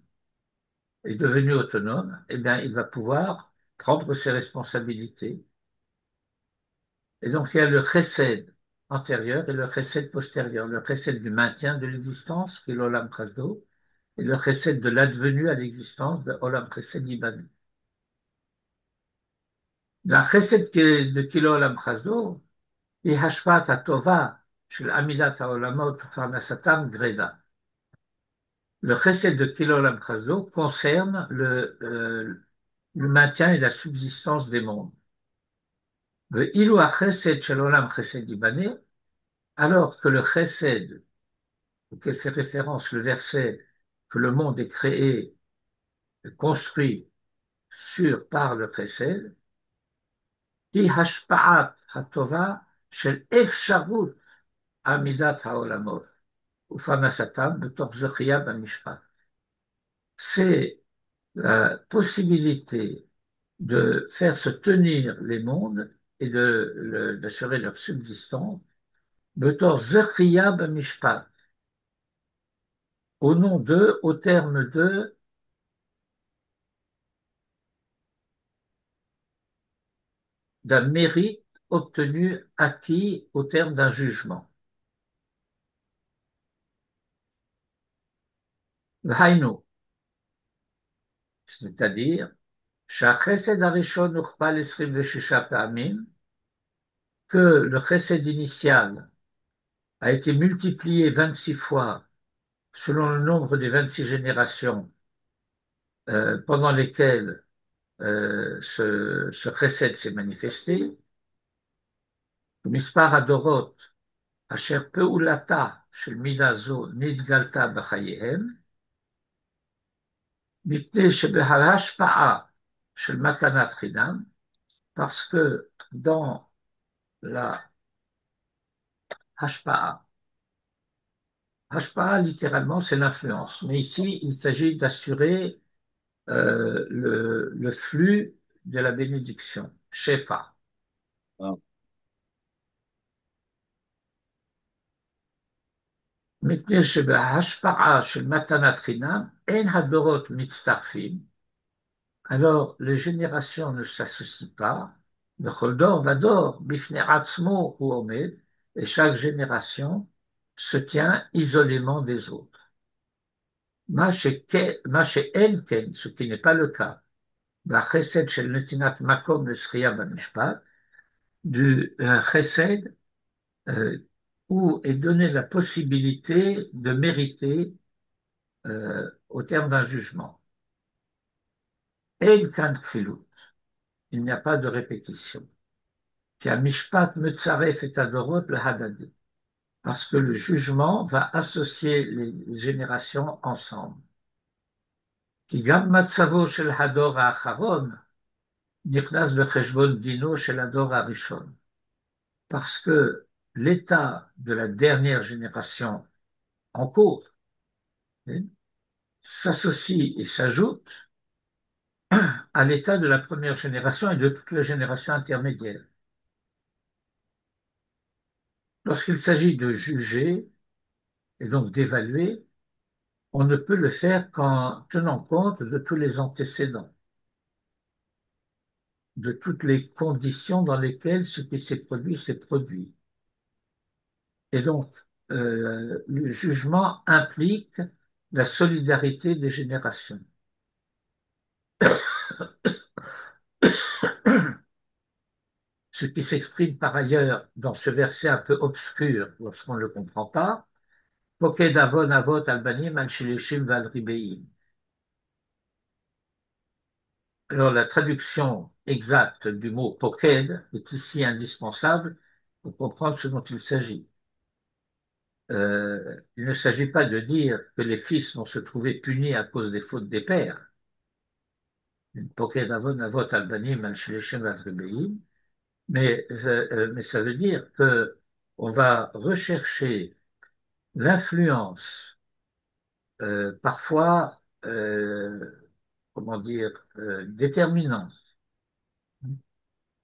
Et devenu autonome, eh bien, il va pouvoir prendre ses responsabilités. Et donc, il y a le chesed antérieur et le chesed postérieur. Le chesed du maintien de l'existence, qui est l'olam chasdo, et le chesed de l'advenu à l'existence de olam chesed ibadu. La chesed de kilo olam chasdo, היא השפעת הטובה של עמידת העולמות ופרנסתם גרידא. Le chesed de Kilo Olam Chasdo concerne le maintien et la subsistance des mondes. Ve'ilu ha-chesed shel olam chesed libanais, alors que le chesed, auquel fait référence le verset que le monde est créé, construit par le chesed, hi hashpa'at ha-tova shel efsharut amidat ha-olamot ufanasatam betor zechiya b'mishpat. C'est la possibilité de faire se tenir les mondes et d'assurer leur subsistance, betor zechiya b'mishpat, au nom d'eux, au terme d'eux, d'un mérite obtenu, acquis au terme d'un jugement. V'hainu, c'est-à-dire, שהחסד הראשון הוכפל 26 פעמים, que le chesed initial a été multiplié 26 fois selon le nombre des 26 générations pendant lesquelles ce chesed s'est manifesté, מספר הדורות אשר פעולתה של מידה זו נתגלתה בחייהם, מפני שבהשפעה של מתנת חינם, parce que dans la hashpa'a, hashpa'a littéralement c'est l'influence, mais ici il s'agit d'assurer le flux de la bénédiction, shefa. Ah. מפני שבהשפעה של מתנת חינם אין הדורות מצטרפים, alors les générations ne s'associent pas, בכל דור ודור בפני עצמו הוא עומד, et chaque génération se tient isolément des autres. מה שאין כן, ce qui n'est pas le cas, בחסד של נתינת מקום לזכייה במשפט, du chesed où est donnée la possibilité de mériter au terme d'un jugement. Ein kan kfilut, il n'y a pas de répétition. Qui a mishpat metzaref et adorot le hadadi, parce que le jugement va associer les générations ensemble. Qui gam matzavo shel hador ha'acharon nichnas becheshbon dino shel hador ha'rishon, parce que l'état de la dernière génération en cours hein, s'associe et s'ajoute à l'état de la première génération et de toutes les générations intermédiaires. Lorsqu'il s'agit de juger et donc d'évaluer, on ne peut le faire qu'en tenant compte de tous les antécédents, de toutes les conditions dans lesquelles ce qui s'est produit s'est produit. Et donc, le jugement implique la solidarité des générations. Ce qui s'exprime par ailleurs dans ce verset un peu obscur lorsqu'on ne le comprend pas, Poked avon avot albanim al shilishim val ribeim. Alors la traduction exacte du mot poked est ici indispensable pour comprendre ce dont il s'agit. Il ne s'agit pas de dire que les fils vont se trouver punis à cause des fautes des pères. Poked avon avot albanim al shilishim val ribeim. Mais ça veut dire que on va rechercher l'influence parfois, comment dire, déterminante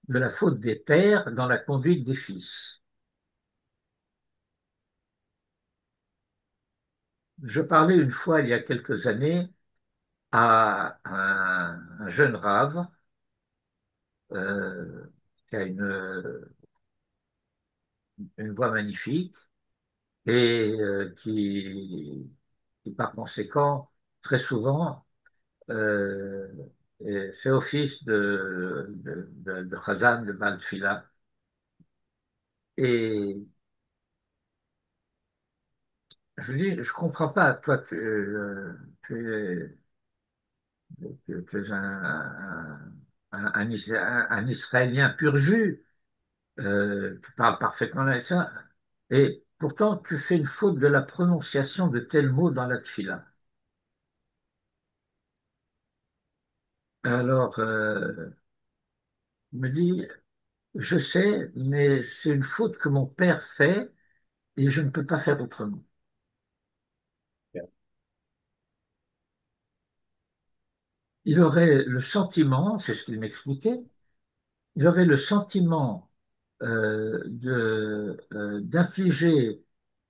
de la faute des pères dans la conduite des fils. Je parlais une fois, il y a quelques années, à un jeune rave euh, qui a une voix magnifique et qui, par conséquent, très souvent, euh, fait office de Chazan, de Baal Tfila. Et je lui dis, je comprends pas, toi, tu es un Israélien pur jus, tu parles parfaitement avec ça, et pourtant tu fais une faute de la prononciation de tels mots dans la tfila. Alors, il me dit, je sais, mais c'est une faute que mon père fait et je ne peux pas faire autrement. Il aurait le sentiment, c'est ce qu'il m'expliquait, il aurait le sentiment d'infliger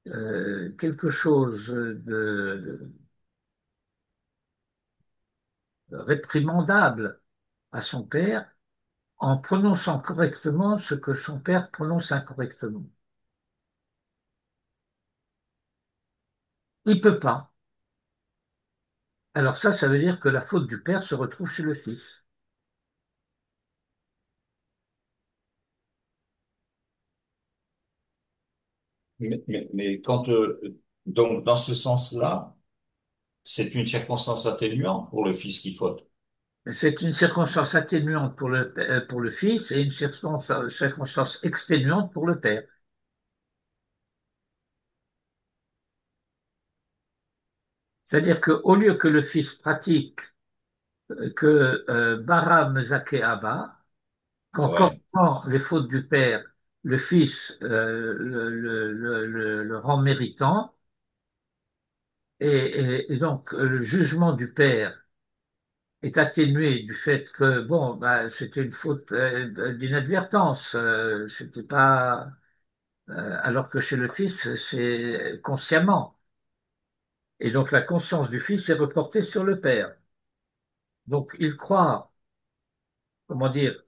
quelque chose de réprimandable à son père en prononçant correctement ce que son père prononce incorrectement. Il peut pas. Alors ça veut dire que la faute du père se retrouve chez le fils. Mais quand, donc, dans ce sens-là, c'est une circonstance atténuante pour le fils qui faute. C'est une circonstance atténuante pour le fils et une circonstance exténuante pour le père. C'est-à-dire qu'au lieu que le fils pratique que Bara Mezake Abba, qu'en Ouais. corrigeant les fautes du père, le fils le rend méritant, et donc le jugement du père est atténué du fait que, bon, bah, c'était une faute d'inadvertance, c'était pas, alors que chez le fils, c'est consciemment. Et donc la conscience du fils est reportée sur le père. Donc il croit, comment dire,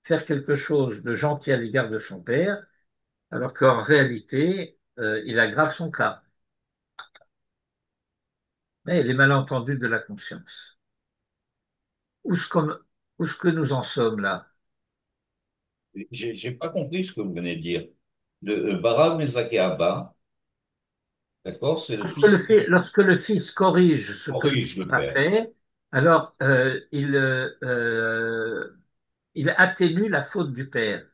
faire quelque chose de gentil à l'égard de son père, alors qu'en réalité, il aggrave son cas. Mais les malentendus de la conscience. Où est-ce qu'on- où est-ce que nous en sommes là? J'ai pas compris ce que vous venez de dire. De Bara Mezake Abba, d'accord, c'est le fils qui Lorsque le fils corrige ce que le corrige le père a père. fait, alors il atténue la faute du père.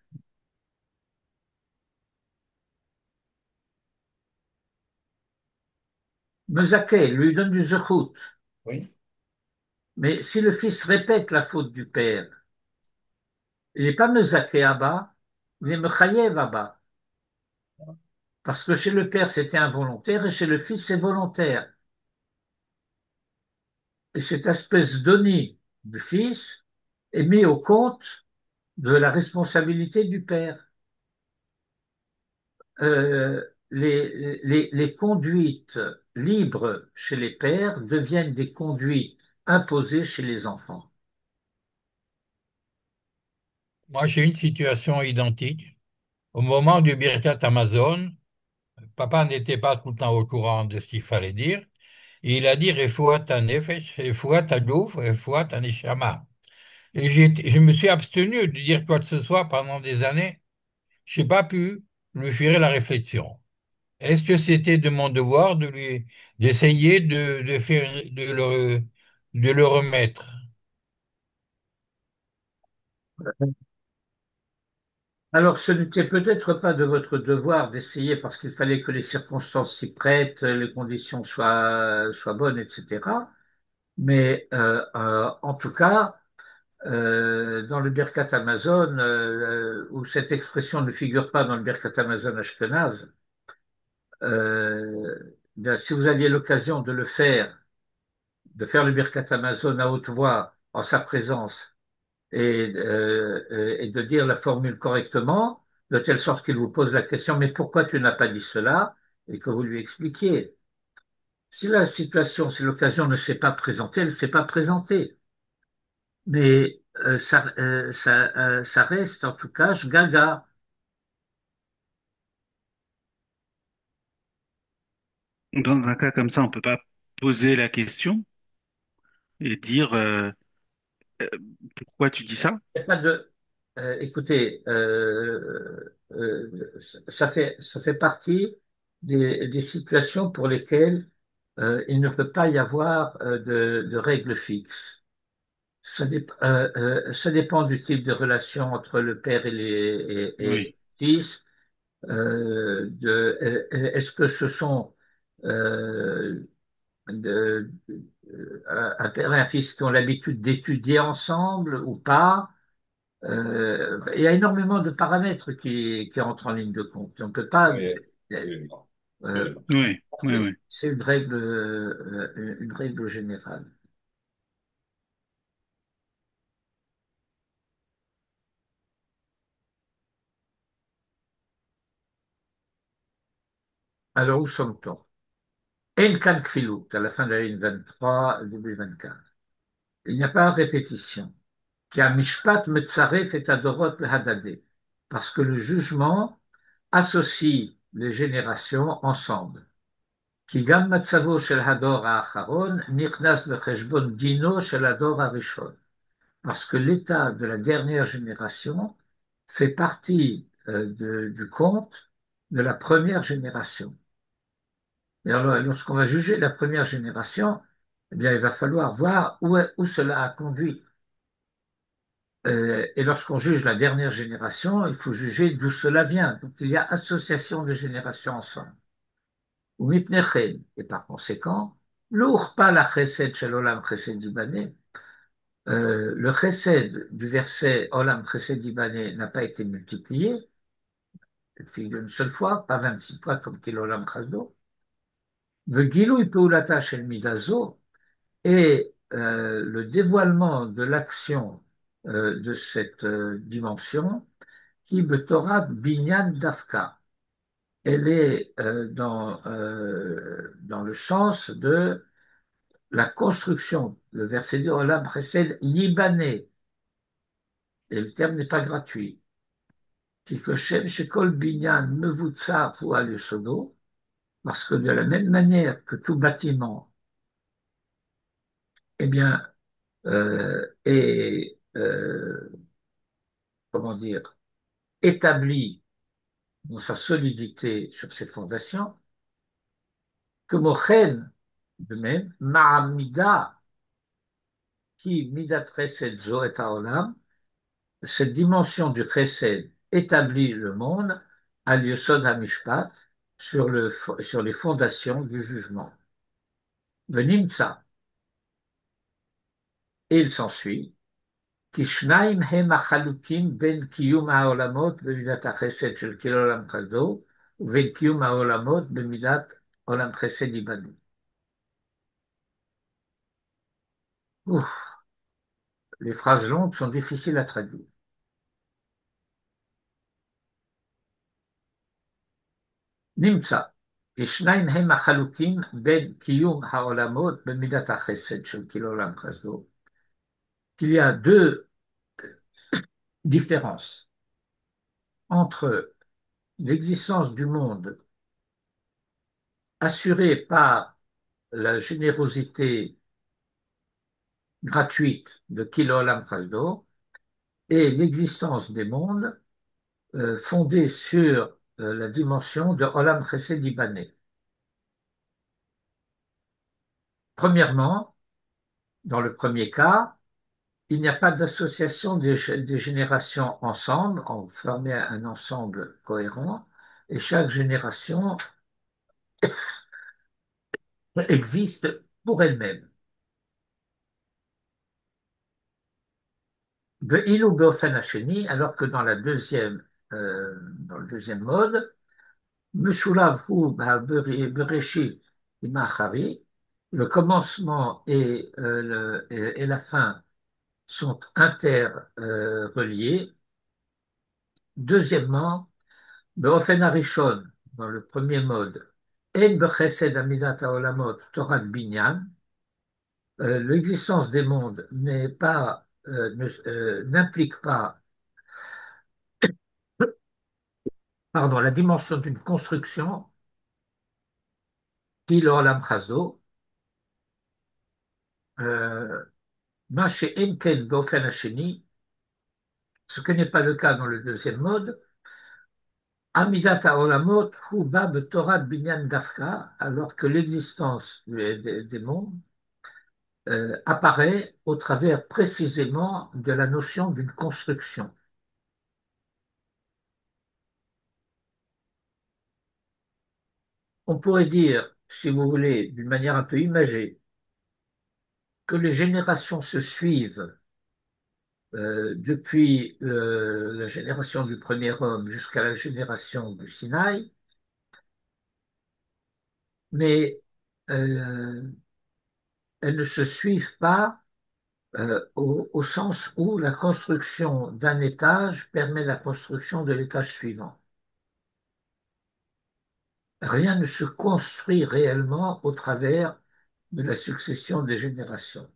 Mezaké lui donne du zechut. Oui. Mais si le fils répète la faute du père, il n'est pas mezaké Abba, il est mechayev Abba. Parce que chez le père, c'était involontaire et chez le fils, c'est volontaire. Et cette espèce d'oni du fils est mis au compte de la responsabilité du père. Les conduites libres chez les pères deviennent des conduites imposées chez les enfants. Moi, j'ai une situation identique. Au moment du Birkat Amazon, papa n'était pas tout le temps au courant de ce qu'il fallait dire. Et il a dit Refuat Nefesh, Refuat Adouf, Refuat Neshama. Et je me suis abstenu de dire quoi que ce soit pendant des années. Je n'ai pas pu lui faire la réflexion. Est-ce que c'était de mon devoir d'essayer de faire, de le remettre? Alors, ce n'était peut-être pas de votre devoir d'essayer parce qu'il fallait que les circonstances s'y prêtent, les conditions soient bonnes, etc. Mais en tout cas, dans le Birkat Amazon, où cette expression ne figure pas dans le Birkat Amazon Ashkenaz, bien, si vous aviez l'occasion de faire le Birkat Amazon à haute voix en sa présence et de dire la formule correctement, de telle sorte qu'il vous pose la question, mais pourquoi tu n'as pas dit cela? Et que vous lui expliquiez. Si la situation, si l'occasion ne s'est pas présentée, elle ne s'est pas présentée. Mais ça reste en tout cas gaga. Dans un cas comme ça, on peut pas poser la question et dire pourquoi tu dis ça? Il y a pas de, écoutez, ça fait partie des situations pour lesquelles il ne peut pas y avoir de règles fixes. Ça dépend du type de relation entre le père et les Oui, fils. Est-ce que ce sont euh, un père et un fils qui ont l'habitude d'étudier ensemble ou pas? Il y a énormément de paramètres qui entrent en ligne de compte. On ne peut pas. Oui, absolument. euh, Absolument. oui, oui, oui. c'est une règle générale. Alors, où sommes-nous? En kan kfilut, à la fin de la ligne 23, début 24. Il n'y a pas de répétition. Qui a mishpat metzaref et adorot hadadé. Parce que le jugement associe les générations ensemble. כי גם מצבו של הדור האחרון נכנס לחשבון דינו של הדור הראשון. Parce que l'état de la dernière génération fait partie du compte de la première génération. Et alors, lorsqu'on va juger la première génération, eh bien, il va falloir voir où cela a conduit. Et lorsqu'on juge la dernière génération, il faut juger d'où cela vient. Donc, il y a association de générations ensemble. Ou mitnechem. Et par conséquent, lourd pas la chesed shel olam chesed dibané. Le chesed du verset olam chesed dibané n'a pas été multiplié. Il figure une seule fois, pas 26 fois comme qu'il olam chasdo. Vegilui peulata shel midazo. Et le dévoilement de l'action de cette dimension, qui Torah binyan dafka. Elle est dans le sens de la construction. Le verset de Olam précède Yibané, et le terme n'est pas gratuit. Qui Koshem Shekol binyan mevutsa pour al yosodo, parce que de la même manière que tout bâtiment, eh bien, est, comment dire, établi dans sa solidité sur ses fondations, que Mochen, de même, Ma'amida, qui Midat Chesed Zo et Haolam, cette dimension du Chesed établit le monde à l'Yosod HaMishpat sur les fondations du jugement. Venimtsa, et il s'ensuit, Kishnaim hem achalukim ben kiyum haolamot bemidat hachesed shel kil olam chado, uven kiyum haolamot bemidat olam chesed ibadu. Ouf, les phrases longues sont difficiles à traduire. נמצא כי שניים הם החלוקים בין קיום העולמות במידת החסד של כאילו עולם חסדו, qu'il y a deux différences entre l'existence du monde assurée par la générosité gratuite de Kilo Olam Chasdo et l'existence des mondes fondée sur la dimension de Olam Chesed Ibané. Premièrement, dans le premier cas, il n'y a pas d'association des générations ensemble, on formait un ensemble cohérent, et chaque génération existe pour elle-même. Ve'ilu be'ofen hasheni, alors que dans le deuxième mode, Meshulav hu bereshit imachari, le commencement et la fin sont interreliés. Deuxièmement, be'ofen harishon, dans le premier mode, en bechesed amidat haolamot Torah binyan, l'existence des mondes n'implique pas, pardon, la dimension d'une construction, qui l'olam chasdo, ma she'en ken be'ofen hasheni, ce qui n'est pas le cas dans le deuxième mode, amidat haolamot hu ba betorah binyan dafka, alors que l'existence des mondes apparaît au travers précisément de la notion d'une construction. On pourrait dire, si vous voulez, d'une manière un peu imagée, que les générations se suivent depuis la génération du premier homme jusqu'à la génération du Sinaï, mais euh, elles ne se suivent pas au sens où la construction d'un étage permet la construction de l'étage suivant. Rien ne se construit réellement au travers de la succession des générations.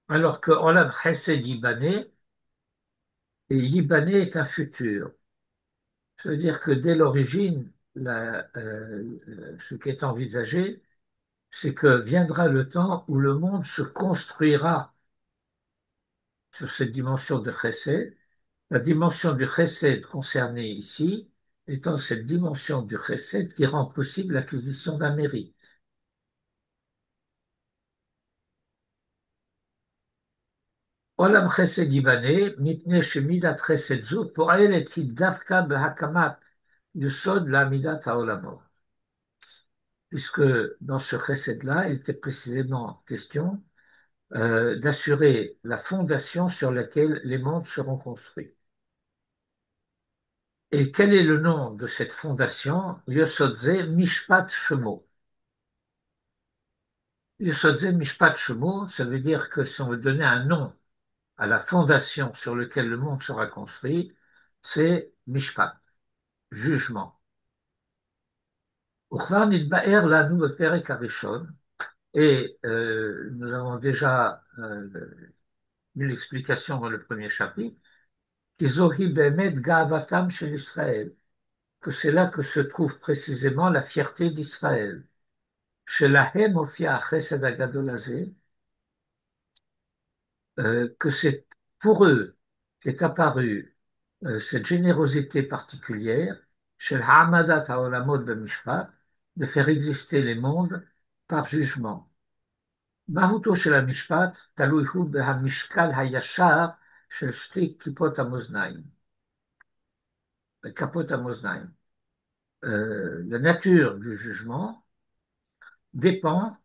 Alors que Olam Chesed Yibané, et Yibané est un futur. Ça veut dire que dès l'origine, ce qui est envisagé, c'est que viendra le temps où le monde se construira sur cette dimension de Chesed. La dimension du Chesed concernée ici étant cette dimension du Chesed qui rend possible l'acquisition d'un mérite. עולם חסד ייבנה, מפני שמידת חסד זו פועלת היא דווקא בהקמת יסוד לעמידת העולמות. Puisque dans ce chesed-là, il était précisément question d'assurer la fondation sur laquelle les mondes seront construits. Et quel est le nom de cette fondation? Yosodze Mishpat Shemo. Yosodze Mishpat Shemo, ça veut dire que si on veut donner un nom à la fondation sur laquelle le monde sera construit, c'est Mishpat, jugement. וכבר נתבאר לנו בפרק הראשון, et nous avons déjà eu l'explication dans le premier chapitre, כי זוהי באמת גאוותם של ישראל, que c'est là que se trouve précisément la fierté d'Israël. שלהם הופיע החסד הגדול הזה, que c'est pour eux qu'est apparue cette générosité particulière, של העמדת העולמות במשפט, de faire exister les mondes par jugement. מהותו של המשפט תלוי הוא בהמשקל הישר של שתי כיפות המאזניים. כפות המאזניים. La nature du jugement dépend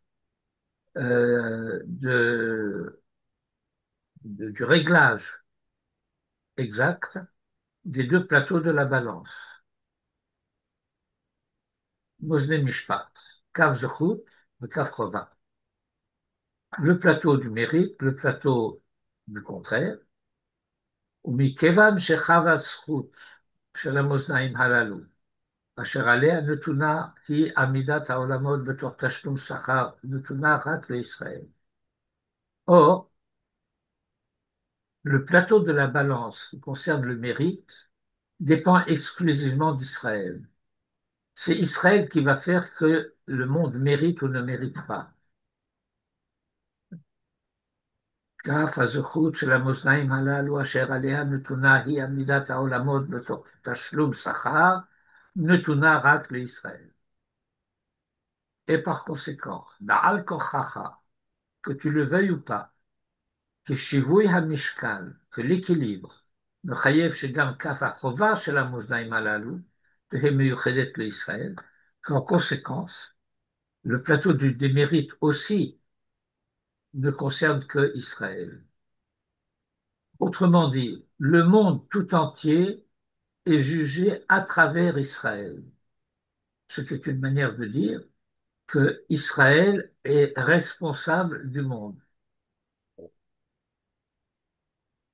du réglage exact des deux plateaux de la balance. Mosne Mishpat. Kav Zechut, le Kav Chova. Le plateau du mérite, le plateau du contraire. ומכיוון שחבה הזכות של המאזניים הללו, אשר עליה נתונה היא עמידת העולמות בתוך תשלום שכר, נתונה רק לישראל. Or, le plateau de la balance qui concerne le mérite dépend exclusivement d'Israël. C'est Israël qui va faire que le monde mérite ou ne mérite pas. כף הזכות של המאזניים הללו אשר עליה נתונה היא עמידת העולמות בתוך תשלום שכר, נתונה רק לישראל. Et par conséquent, Baal Kochacha, que tu le veuilles ou pas, que Shivui HaMishkan, que l'équilibre, מחייב שגם כף החובה של המאזניים הללו תהא מיוחדת לישראל, qu'en conséquence, le plateau du démérite aussi ne concerne que Israël. Autrement dit, le monde tout entier est jugé à travers Israël, ce qui est une manière de dire que Israël est responsable du monde.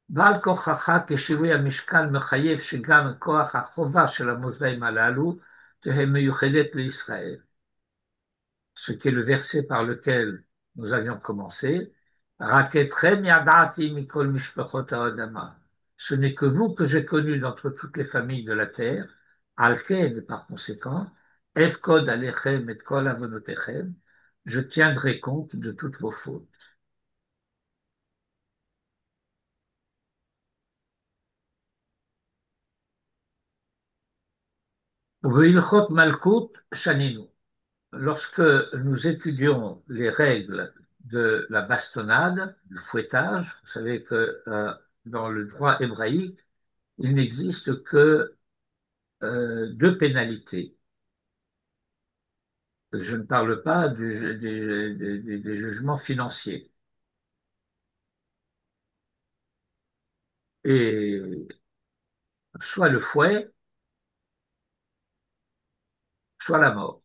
בעל כוחך כשיווי המשקל מחייב שגם כוח החובה של המאזניים הללו תהא מיוחדת לישראל. Ce qui est le verset par lequel nous avions commencé. רק אתכם ידעתי מכל משפחות האדמה. Ce n'est que vous que j'ai connu d'entre toutes les familles de la terre. על כן, par conséquent, אפקוד עליכם את כל עוונותיכם. Je tiendrai compte de toutes vos fautes. ובהלכות מלכות שנינו. Lorsque nous étudions les règles de la bastonnade, du fouettage, vous savez que dans le droit hébraïque, il n'existe que deux pénalités. Je ne parle pas des jugements financiers. Et soit le fouet, soit la mort.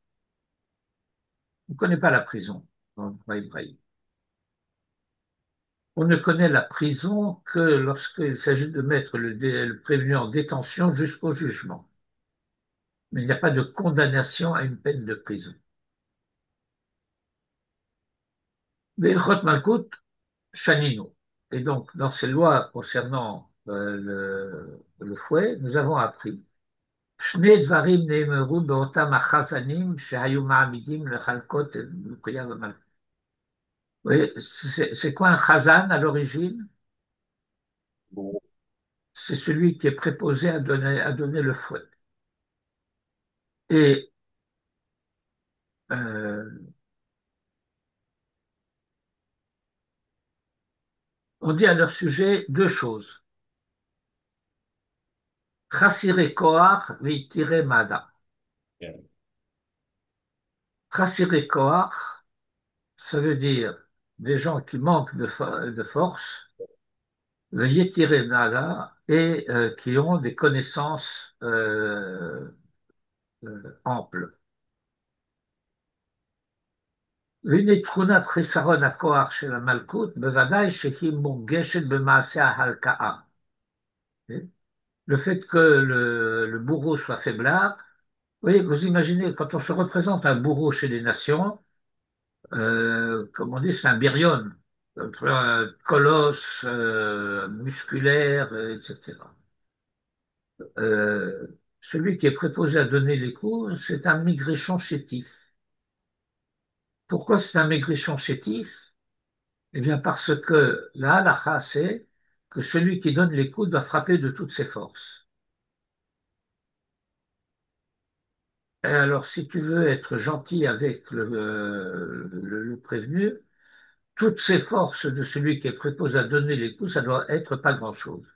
On ne connaît pas la prison dans le droit hébraïque. On ne connaît la prison que lorsqu'il s'agit de mettre le prévenu en détention jusqu'au jugement. Mais il n'y a pas de condamnation à une peine de prison. Ve'ilchot Malkut Shaninu. Et donc, dans ces lois concernant le fouet, nous avons appris Shne dvarim ne'emeru be'otam achazanim shehayu ma'amidim lechalkot l'ukiya v'malkut. Oui, c'est quoi un chazan à l'origine? C'est celui qui est préposé à donner le fouet. Et on dit à leur sujet deux choses. Chassire koach veitire mada. Chassire koach, ça veut dire des gens qui manquent de force, veitire mada, et qui ont des connaissances amples. והנה תכונת חיסרון הכוח של המלכות, בוודאי שהיא מורגשת במעשה ההלקאה. Le fait que le bourreau soit faiblard, oui, vous imaginez, quand on se représente un bourreau chez les nations, comme on dit, c'est un birion, un colosse musculaire, etc. Celui qui est préposé à donner les coups, c'est un maigrichon chétif. Pourquoi c'est un maigrichon chétif? Eh bien, parce que la halakha, c'est que celui qui donne les coups doit frapper de toutes ses forces. Et alors, si tu veux être gentil avec le prévenu, toutes ces forces de celui qui est préposé à donner les coups, ça doit être pas grand-chose.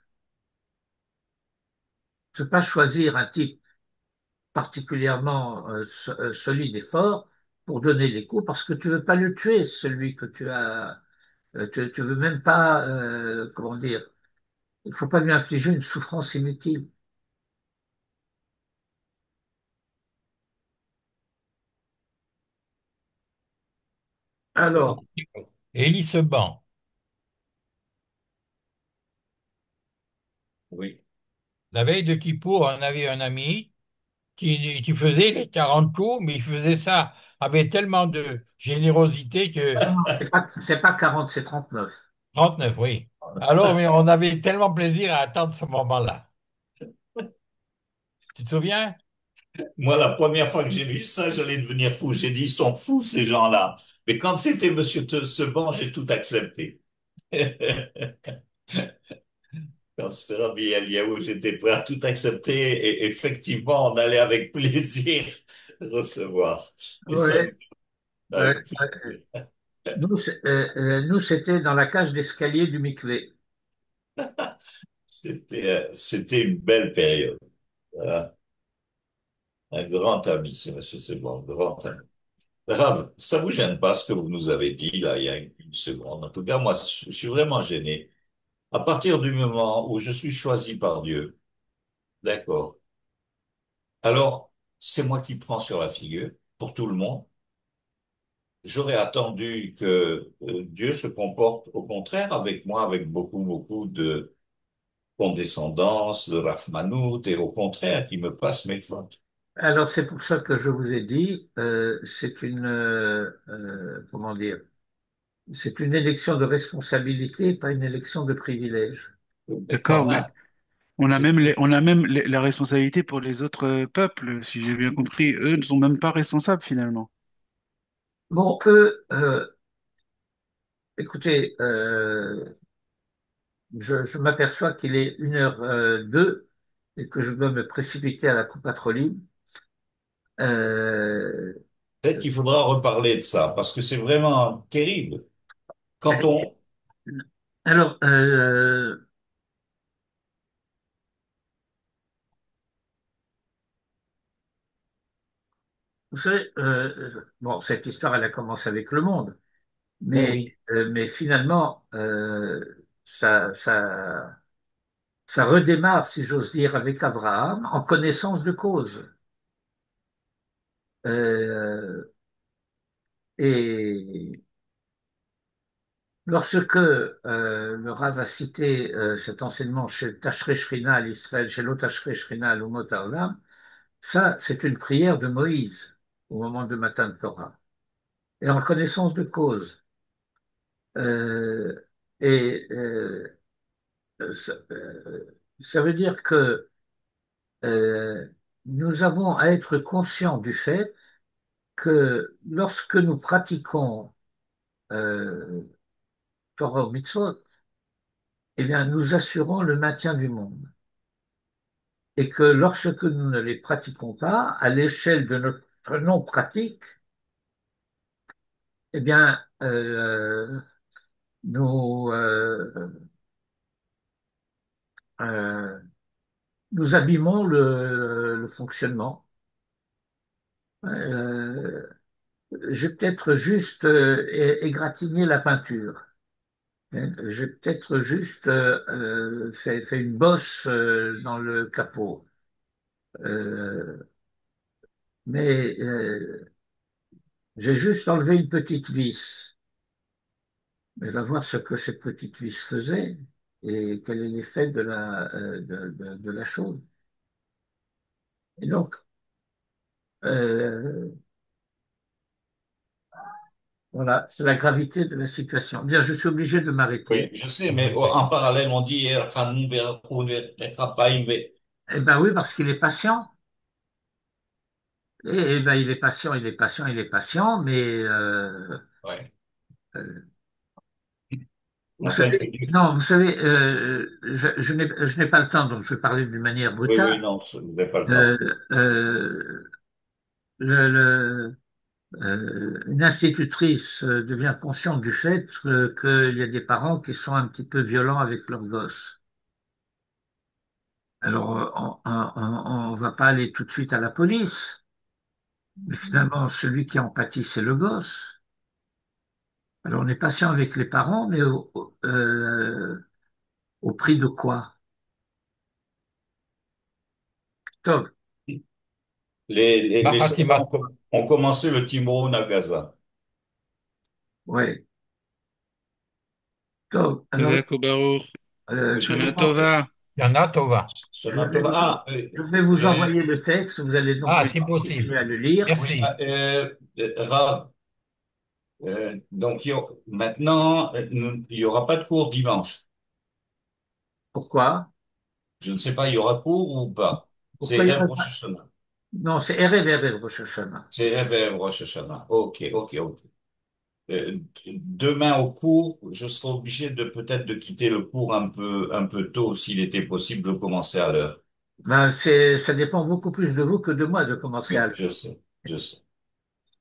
Tu ne peux pas choisir un type particulièrement solide et fort pour donner les coups parce que tu veux pas le tuer, celui que tu as. Tu veux même pas, comment dire, il faut pas lui infliger une souffrance inutile. Alors, Élie Seban. Oui. La veille de Kippour, on avait un ami qui faisait les 40 tours, mais il faisait ça avec tellement de générosité que ah non, c'est pas 40, c'est 39. 39, oui. Alors, mais on avait tellement plaisir à attendre ce moment-là. Tu te souviens? Moi, la première fois que j'ai vu ça, j'allais devenir fou. J'ai dit, ils sont fous, ces gens-là. Mais quand c'était Monsieur Seban, j'ai tout accepté. Quand c'était Rabbi Eliaou, j'étais prêt à tout accepter et effectivement, on allait avec plaisir recevoir. Et ça, Ouais, ouais, avec ouais. plaisir. Nous, c'était dans la cage d'escalier du Mikvé. C'était une belle période. Voilà. Un grand ami, c'est Monsieur Seban, grand ami. Rav, ça vous gêne pas ce que vous nous avez dit là il y a une seconde. En tout cas, moi, je suis vraiment gêné. À partir du moment où je suis choisi par Dieu, d'accord. Alors, c'est moi qui prends sur la figure pour tout le monde. J'aurais attendu que Dieu se comporte au contraire avec moi, avec beaucoup de condescendance, de rahmanout, et au contraire, qui me passe mes fautes. Alors, c'est pour ça que je vous ai dit, comment dire, c'est une élection de responsabilité, pas une élection de privilège. Mais quand D'accord, mais même, c'est on a même la responsabilité pour les autres peuples, si j'ai bien compris. Eux ne sont même pas responsables finalement. Bon, écoutez, je m'aperçois qu'il est 1h02 et que je dois me précipiter à la coupe pétrolière. Euh, peut-être qu'il faudra reparler de ça, parce que c'est vraiment terrible. Quand on, alors, vous savez, bon, cette histoire, elle a commencé avec le monde, eh oui, mais finalement, ça redémarre, si j'ose dire, avec Abraham, en connaissance de cause. Euh, et lorsque le Rav a cité cet enseignement chez Tachrei Shrina à l'Israël, chez l'Otachrei Shrina à l'Umot Haolam, ça, c'est une prière de Moïse au moment de Matan Torah. Et en connaissance de cause. Euh, et ça veut dire que euh, nous avons à être conscients du fait que lorsque nous pratiquons euh, Torah ou Mitzvot, eh bien, nous assurons le maintien du monde. Et que lorsque nous ne les pratiquons pas, à l'échelle de notre non-pratique, eh bien, nous, euh, nous abîmons le fonctionnement. Euh, j'ai peut-être juste égratigné la peinture. J'ai peut-être juste fait une bosse dans le capot. Euh, mais j'ai juste enlevé une petite vis. Mais va voir ce que cette petite vis faisait et quel est l'effet de la chose. Et donc, euh, voilà, c'est la gravité de la situation. Bien, je suis obligé de oui, m'arrêter. je sais, mais en parallèle, on dit, Eh ben oui, parce qu'il est patient. Eh ben, il est patient, il est patient, il est patient, mais ouais. euh, vous Enfin, savez, non, vous savez, je n'ai pas le temps, donc je vais parler d'une manière oui, brutale. oui, non, vous n'avez pas le Euh, temps. euh, le, le- une institutrice devient consciente du fait qu'il y a des parents qui sont un petit peu violents avec leurs gosses. Alors, on va pas aller tout de suite à la police, mais finalement, celui qui en pâtit, c'est le gosse. Alors, on est patient avec les parents, mais au prix de quoi? Top. Les Bah, soldats Fatima, ont commencé le Timon à Gaza. Oui. Donc, alors, Chazak Baruch, je Shana vais, Tova. Yana Tova. je vais vous, Ah, je vais vous euh, envoyer le texte. Vous allez donc Ah, c'est pouvoir possible. continuer à le lire. oui, Merci. Rav, donc maintenant, il y aura pas de cours dimanche. Pourquoi? Je ne sais pas, il y aura cours ou pas? Pourquoi C'est il y Erev aurait Rosh pas? Hashanah. Non, c'est Erev Rosh Hashanah. C'est Erev Rosh Hashanah. Ok, ok, ok. Demain au cours, je serai obligé de peut-être de quitter le cours un peu tôt s'il était possible de commencer à l'heure. Ben, ça dépend beaucoup plus de vous que de moi de commencer à Oui, le je sais, je sais.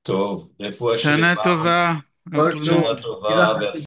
Tov, Refoua Shana Shlema, Tova à faire. tout le Shana monde. Ok. Tova,